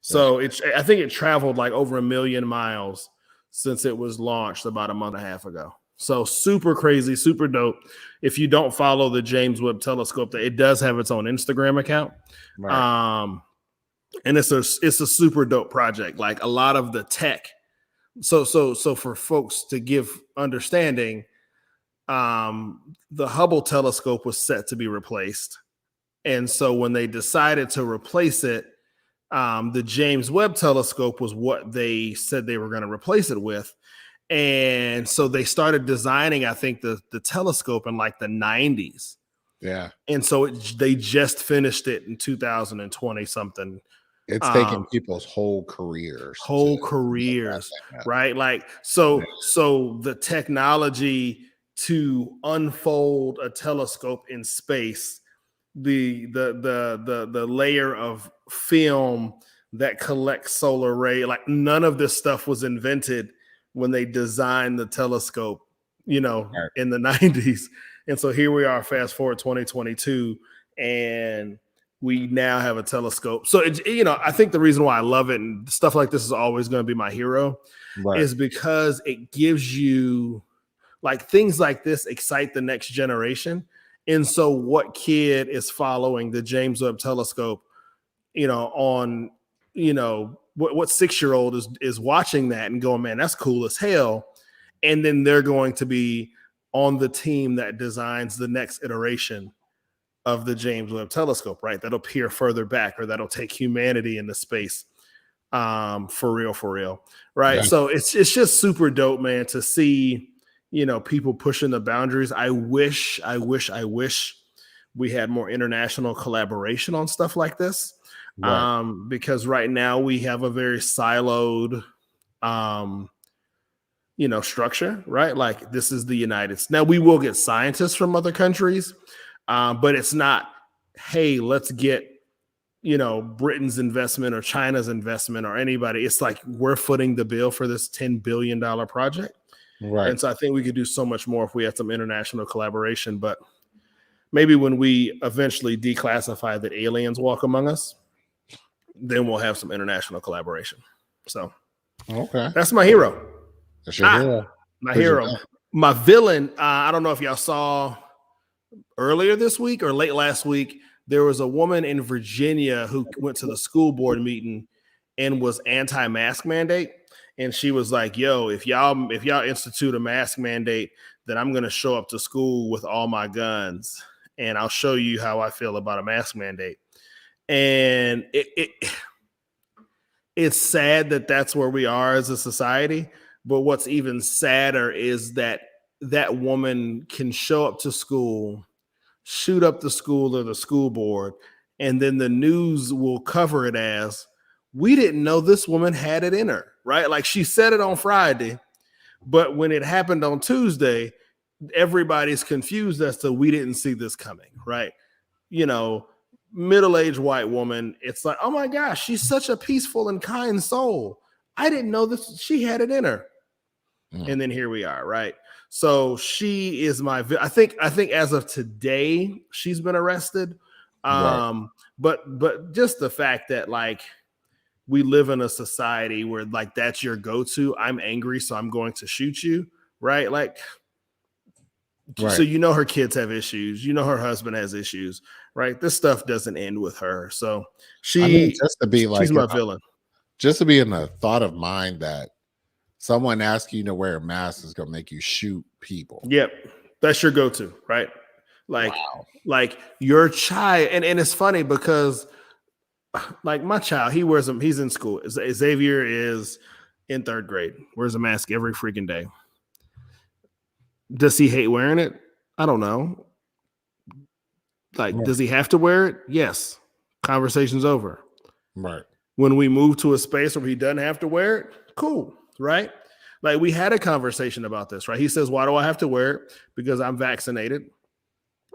Speaker 1: So I think it traveled like over 1 million miles since it was launched about a month and a half ago. So super crazy, super dope. If you don't follow the James Webb Telescope, it does have its own Instagram account.
Speaker 2: Right.
Speaker 1: And it's a super dope project. Like a lot of the tech. So for folks to give understanding, the Hubble telescope was set to be replaced. And so when they decided to replace it, the James Webb telescope was what they said they were going to replace it with. And so they started designing, I think, the telescope in like the 90s.
Speaker 2: Yeah.
Speaker 1: And so they just finished it in 2020 something.
Speaker 2: It's taking people's whole careers.
Speaker 1: Right? Like so the technology to unfold a telescope in space, the layer of film that collects solar ray, like none of this stuff was invented when they designed the telescope, in the 90s. And so here we are, fast forward 2022, and we now have a telescope. So I think the reason why I love it and stuff like this is always going to be my hero, is because it gives you like things like this excite the next generation. And so what kid is following the James Webb telescope, on, what 6-year-old is watching that and going, man, that's cool as hell. And then they're going to be on the team that designs the next iteration of the James Webb telescope, right? That'll peer further back, or that'll take humanity into space, for real, right? Yeah. So it's just super dope, man, to see, people pushing the boundaries. I wish we had more international collaboration on stuff like this. Right. Because right now we have a very siloed, structure, right? Like this is the United States. Now we will get scientists from other countries, but it's not, hey, let's get, Britain's investment or China's investment or anybody. It's like we're footing the bill for this $10 billion project. Right. And so I think we could do so much more if we had some international collaboration. But maybe when we eventually declassify that aliens walk among us, then we'll have some international collaboration. So that's my hero.
Speaker 2: That's your hero.
Speaker 1: My hero. My villain, I don't know if y'all saw earlier this week or late last week, there was a woman in Virginia who went to the school board meeting and was anti-mask mandate. And she was like, yo, if y'all institute a mask mandate, then I'm going to show up to school with all my guns and I'll show you how I feel about a mask mandate. And it's sad that that's where we are as a society. But what's even sadder is that woman can show up to school shoot up the school or the school board, and then the news will cover it as, we didn't know this woman had it in her, right? Like she said it on Friday, but when it happened on Tuesday, everybody's confused as to, we didn't see this coming, right? You know, middle-aged white woman, it's like, oh my gosh, she's such a peaceful and kind soul. I didn't know this, she had it in her. And then here we are, right? So she is I think as of today, she's been arrested.
Speaker 2: Right.
Speaker 1: But just the fact that like we live in a society where like that's your go-to. I'm angry, so I'm going to shoot you, right? Like,
Speaker 2: Right.
Speaker 1: so you know her kids have issues, you know her husband has issues, right? This stuff doesn't end with her. So
Speaker 2: just to be like,
Speaker 1: she's my villain.
Speaker 2: Just to be in the thought of mind that someone asking you to wear a mask is going to make you shoot people.
Speaker 1: Yep, that's your go-to, right? Like, like your child, and it's funny because, like my child, he wears them. He's in school. Xavier is in 3rd grade. Wears a mask every freaking day. Does he hate wearing it? I don't know. Like, does he have to wear it? Yes. Conversation's over.
Speaker 2: Right.
Speaker 1: When we move to a space where he doesn't have to wear it, cool, right? Like we had a conversation about this, right? He says, why do I have to wear it? Because I'm vaccinated.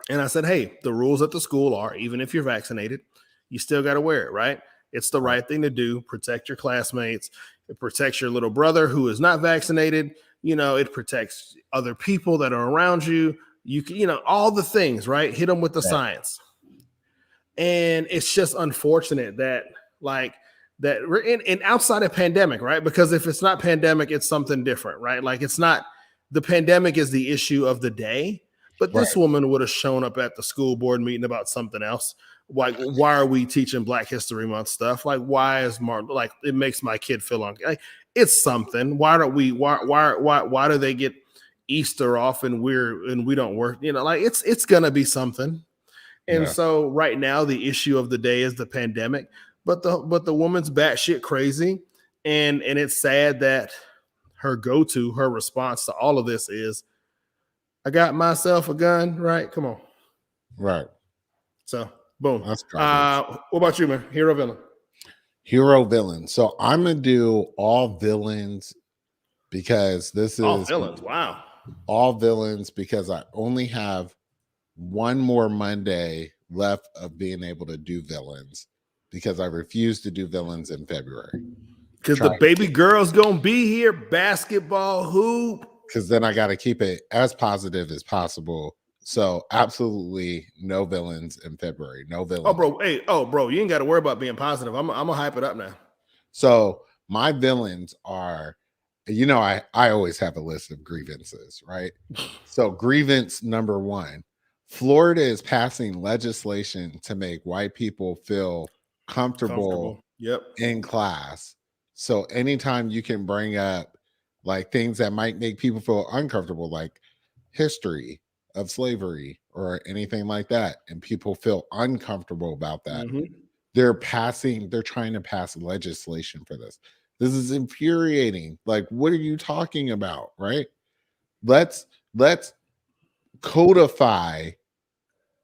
Speaker 1: And I said, hey, the rules at the school are, even if you're vaccinated, you still got to wear it, right? It's the right thing to do. Protect your classmates. It protects your little brother who is not vaccinated. You know, it protects other people that are around you. You can, you know, all the things, right? Hit them with the science. And it's just unfortunate that like that we're in outside of pandemic, right? Because if it's not pandemic, it's something different, right? Like it's not, the pandemic is the issue of the day, but this woman would have shown up at the school board meeting about something else. Like, why are we teaching Black History Month stuff? Like, why is Martin, like, it makes my kid feel like it's something. Why do they get Easter off and we don't work? You know, like it's gonna be something. And so right now the issue of the day is the pandemic, but the woman's batshit crazy, and it's sad that her response to all of this is, I got myself a gun, right? Come on.
Speaker 2: Right.
Speaker 1: So boom.
Speaker 2: That's
Speaker 1: what about you, man? Hero, villain?
Speaker 2: Hero, villain. So I'm gonna do all villains because this is
Speaker 1: all villains. Wow.
Speaker 2: All villains because I only have one more Monday left of being able to do villains because I refuse to do villains in February.
Speaker 1: Because the baby girl's gonna be here, basketball hoop.
Speaker 2: Because then I got to keep it as positive as possible. So absolutely no villains in February. No villains.
Speaker 1: Oh, bro, you ain't got to worry about being positive. I'm gonna hype it up now.
Speaker 2: So my villains are, you know, I always have a list of grievances, right? So grievance number 1, Florida is passing legislation to make white people feel comfortable.
Speaker 1: Yep.
Speaker 2: In class. So anytime you can bring up like things that might make people feel uncomfortable, like history of slavery or anything like that, and people feel uncomfortable about that, they're trying to pass legislation for this. This is infuriating. Like, what are you talking about? Right? Let's codify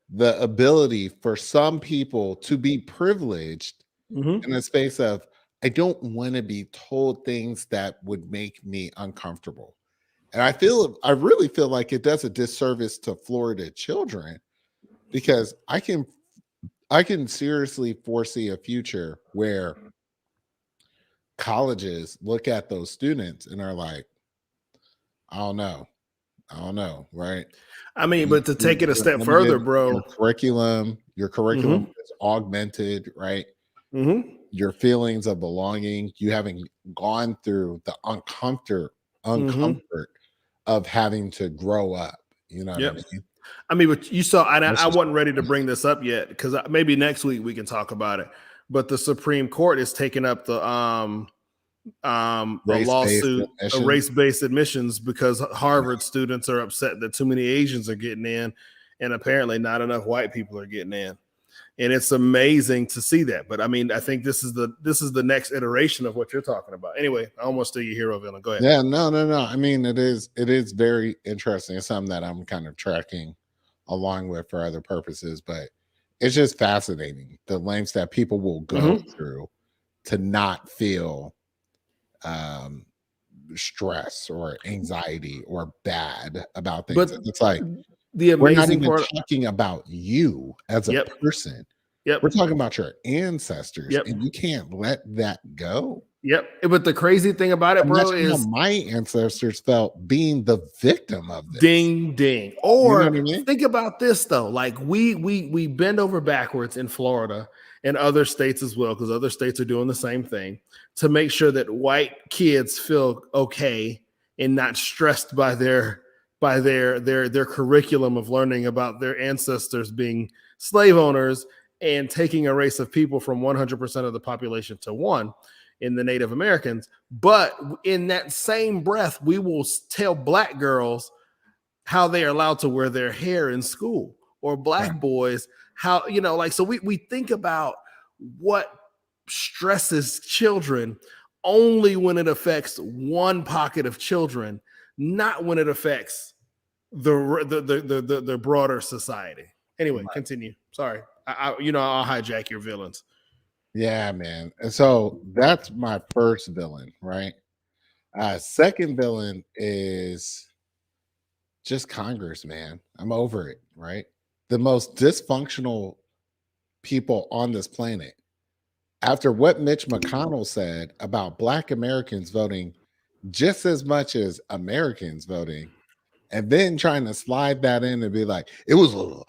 Speaker 2: the ability for some people to be privileged in a space of, I don't want to be told things that would make me uncomfortable. And I really feel like it does a disservice to Florida children, because I can seriously foresee a future where colleges look at those students and are like, I don't know, right?
Speaker 1: I mean, but to take it a step further, bro,
Speaker 2: your curriculum is augmented, right? Your feelings of belonging, you haven't gone through the uncomfort of having to grow up. You know what I mean?
Speaker 1: I mean, but you saw, I wasn't ready to bring this up yet because maybe next week we can talk about it. But the Supreme Court is taking up the lawsuit of race-based admissions because Harvard students are upset that too many Asians are getting in, and apparently not enough white people are getting in. And it's amazing to see that. But I mean, I think this is the next iteration of what you're talking about. Anyway, I almost do your hero, villain. Go ahead.
Speaker 2: Yeah, no. I mean, it is very interesting. It's something that I'm kind of tracking along with for other purposes. But it's just fascinating the lengths that people will go through to not feel stress or anxiety or bad about things.
Speaker 1: But
Speaker 2: It's like
Speaker 1: the
Speaker 2: we're not
Speaker 1: amazing
Speaker 2: even
Speaker 1: part.
Speaker 2: talking about you as a
Speaker 1: Yep.
Speaker 2: person.
Speaker 1: Yep.
Speaker 2: We're talking about your ancestors,
Speaker 1: Yep.
Speaker 2: and you can't let that go.
Speaker 1: Yep. But the crazy thing about it, bro,
Speaker 2: Imagine how
Speaker 1: is
Speaker 2: my ancestors felt being the victim of this.
Speaker 1: ding ding.
Speaker 2: You
Speaker 1: Or
Speaker 2: know what I mean?
Speaker 1: think about this though. Like we bend over backwards in Florida and other states as well, because other states are doing the same thing to make sure that white kids feel okay and not stressed by their curriculum of learning about their ancestors being slave owners and taking a race of people from 100% of the population to one in the Native Americans. But in that same breath, we will tell black girls how they are allowed to wear their hair in school, or black boys how, you know, like, so we think about what stresses children only when it affects one pocket of children, not when it affects the broader society. Anyway, continue. Sorry, I'll hijack your villains.
Speaker 2: Yeah, man. And so that's my first villain, right? Second villain is just Congress, man. I'm over it, right? The most dysfunctional people on this planet. After what Mitch McConnell said about Black Americans voting just as much as Americans voting, and then trying to slide that in and be like, it was a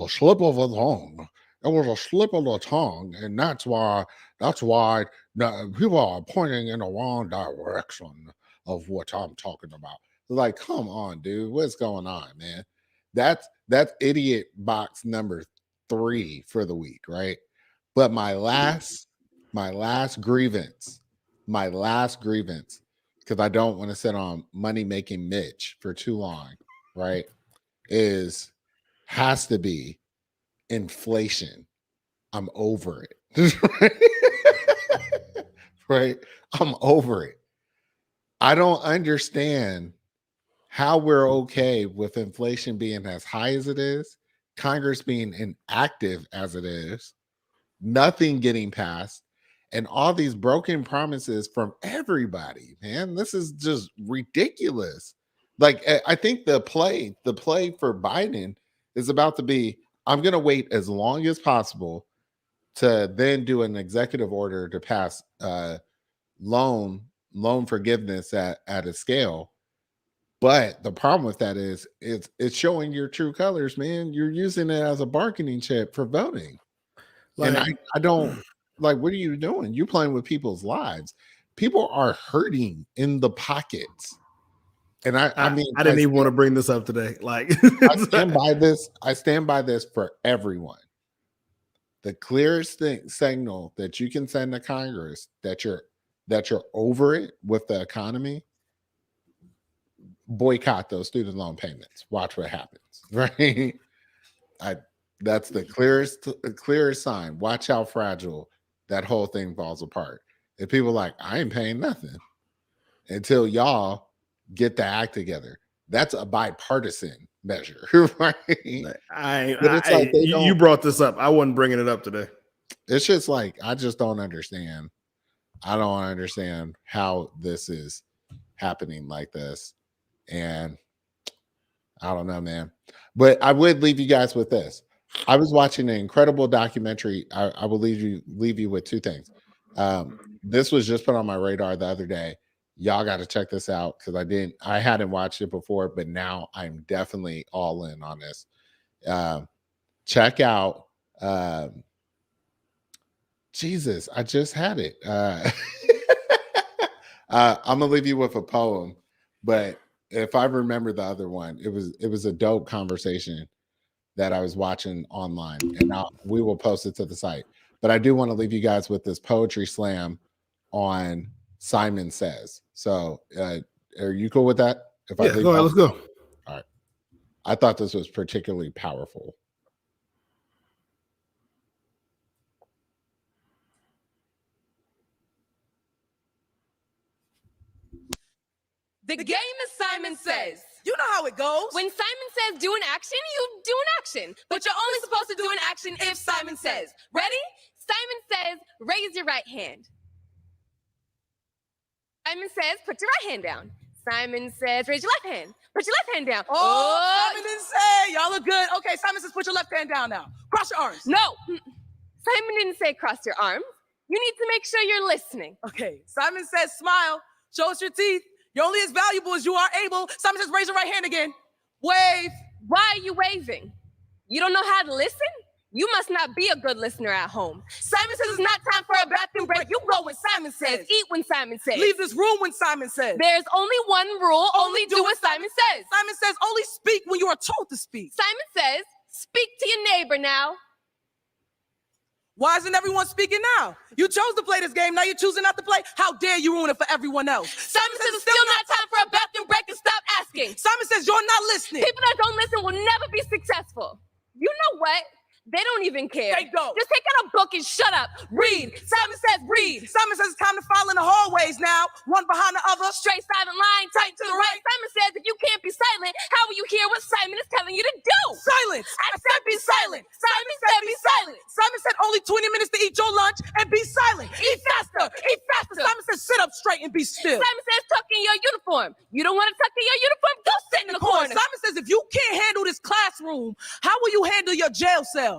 Speaker 2: slip of the tongue. It was a slip of the tongue, and that's why people are pointing in the wrong direction of what I'm talking about. Like, come on, dude, what's going on, man? That's idiot box number 3 for the week, right? But my last grievance, because I don't want to sit on money making Mitch for too long, right? Has to be inflation. I'm over it. Right? I'm over it. I don't understand how we're okay with inflation being as high as it is, Congress being inactive as it is, nothing getting passed, and all these broken promises from everybody. Man, this is just ridiculous. Like, I think the play for Biden is about to be, I'm going to wait as long as possible to then do an executive order to pass loan forgiveness at a scale. But the problem with that is it's showing your true colors, man. You're using it as a bargaining chip for voting. And I don't, like, what are you doing? You're playing with people's lives. People are hurting in the pockets. And I mean,
Speaker 1: I didn't even want to bring this up today. Like,
Speaker 2: I stand by this for everyone. The clearest signal that you can send to Congress that you're over it with the economy, boycott those student loan payments. Watch what happens. Right? That's the clearest sign. Watch how fragile that whole thing falls apart. If people are like, I ain't paying nothing until y'all get the act together. That's a bipartisan measure, right?
Speaker 1: You brought this up. I wasn't bringing it up today.
Speaker 2: It's just like, I just don't understand. I don't understand how this is happening like this. And I don't know, man. But I would leave you guys with this. I was watching an incredible documentary. I will leave you with 2 things. This was just put on my radar the other day. Y'all got to check this out because I hadn't watched it before, but now I'm definitely all in on this. Check out Jesus, I just had it. I'm gonna leave you with a poem, but if I remember the other one, it was a dope conversation that I was watching online, and we will post it to the site. But I do want to leave you guys with this poetry slam on Simon Says. So, are you cool with that?
Speaker 1: Go ahead, let's go.
Speaker 2: All right. I thought this was particularly powerful.
Speaker 4: The game is Simon Says. You know how it goes.
Speaker 5: When Simon says do an action, you do an action. But you're only supposed to do an action if Simon says. Ready? Simon says, raise your right hand. Simon says, put your right hand down. Simon says, raise your left hand. Put your left hand down.
Speaker 4: Oh, Simon didn't say. Y'all look good. Okay, Simon says put your left hand down now. Cross your arms.
Speaker 5: No. Simon didn't say cross your arms. You need to make sure you're listening.
Speaker 4: Okay, Simon says smile. Show us your teeth. You're only as valuable as you are able. Simon says raise your right hand again. Wave.
Speaker 5: Why are you waving? You don't know how to listen? You must not be a good listener at home. Simon says it's not time for a bathroom break. You go when Simon says. Eat when Simon says.
Speaker 4: Leave this room when Simon says.
Speaker 5: There's only one rule. Only do what Simon says.
Speaker 4: Simon says only speak when you are told to speak.
Speaker 5: Simon says, speak to your neighbor now.
Speaker 4: Why isn't everyone speaking now? You chose to play this game. Now you're choosing not to play. How dare you ruin it for everyone else?
Speaker 5: Simon says it's still not time for a bathroom break and stop asking.
Speaker 4: Simon says you're not listening.
Speaker 5: People that don't listen will never be successful. You know what? They don't even care.
Speaker 4: They don't.
Speaker 5: Just take out a book and shut up. Read. Simon says read.
Speaker 4: Simon says it's time to file in the hallways now, one behind the other.
Speaker 5: Straight silent line, tight to the right. Simon says if you can't be silent, how will you hear what Simon is telling you to do?
Speaker 4: Silence.
Speaker 5: I said be silent. Simon said be silent.
Speaker 4: Simon said only 20 minutes to eat your lunch and be silent. Eat faster. Eat faster. Simon says sit up straight and be still.
Speaker 5: Simon says tuck in your uniform. You don't want to tuck in your uniform? Go sit in the corner.
Speaker 4: Simon says if you can't handle this classroom, how will you handle your jail cell?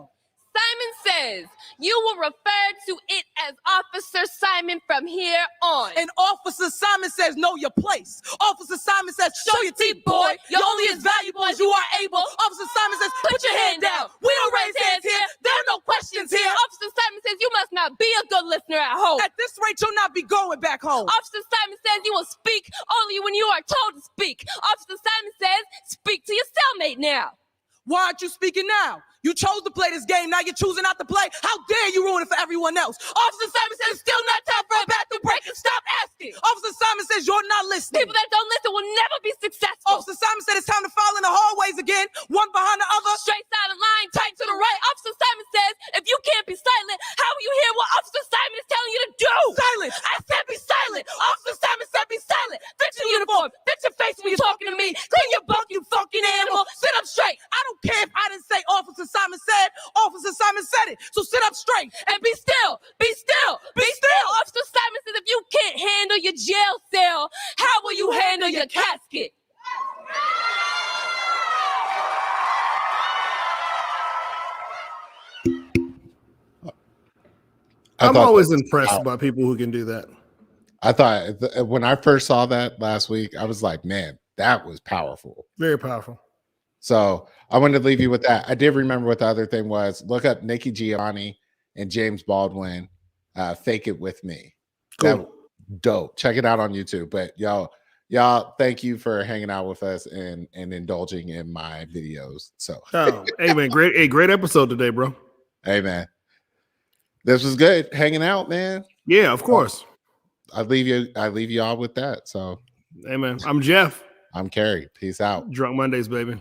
Speaker 5: Simon says you will refer to it as Officer Simon from here on.
Speaker 4: And Officer Simon says know your place. Officer Simon says show your teeth, boy. You're only as valuable as you are able. Officer Simon says put your hand down. We don't raise hands here. There are no questions here.
Speaker 5: Officer Simon says you must not be a good listener at home.
Speaker 4: At this rate, you'll not be going back home.
Speaker 5: Officer Simon says you will speak only when you are told to speak. Officer Simon says speak to your cellmate now.
Speaker 4: Why aren't you speaking now? You chose to play this game. Now you're choosing not to play. How dare you ruin it for everyone else? Officer Simon says it's still not time for a bathroom break and stop asking. Officer Simon says you're not listening.
Speaker 5: People that don't listen will never be successful.
Speaker 4: Officer Simon said it's time to file in the hallways again, one behind the other.
Speaker 5: Straight silent line, tight to the right. Officer Simon says if you can't be silent, how will you hear what Officer Simon is telling you to do?
Speaker 4: Silence.
Speaker 5: I said be silent. Officer Simon said be silent. Fix your uniform. Fix your face when you're talking to me. Clean your bunk, you fucking animal. Sit up straight.
Speaker 4: I don't care if I didn't say Officer Simon said. Officer Simon said it. So sit up straight
Speaker 5: and be still. Be still. Be still. Officer Simon says if you can't handle your jail cell, how will you handle your casket?
Speaker 1: I'm always impressed by people who can do that.
Speaker 2: I thought when I first saw that last week, I was like, man, that was powerful.
Speaker 1: Very powerful.
Speaker 2: So I wanted to leave you with that. I did remember what the other thing was. Look up Nikki Gianni and James Baldwin, Fake It With Me.
Speaker 1: Cool.
Speaker 2: That, dope. Check it out on YouTube. But y'all, thank you for hanging out with us and indulging in my videos. So
Speaker 1: hey man, great episode today, bro.
Speaker 2: Hey man. This was good. Hanging out, man.
Speaker 1: Yeah, of course.
Speaker 2: I leave you all with that. So
Speaker 1: hey man, I'm Jeff.
Speaker 2: I'm Kerry. Peace out.
Speaker 1: Drunk Mondays, baby.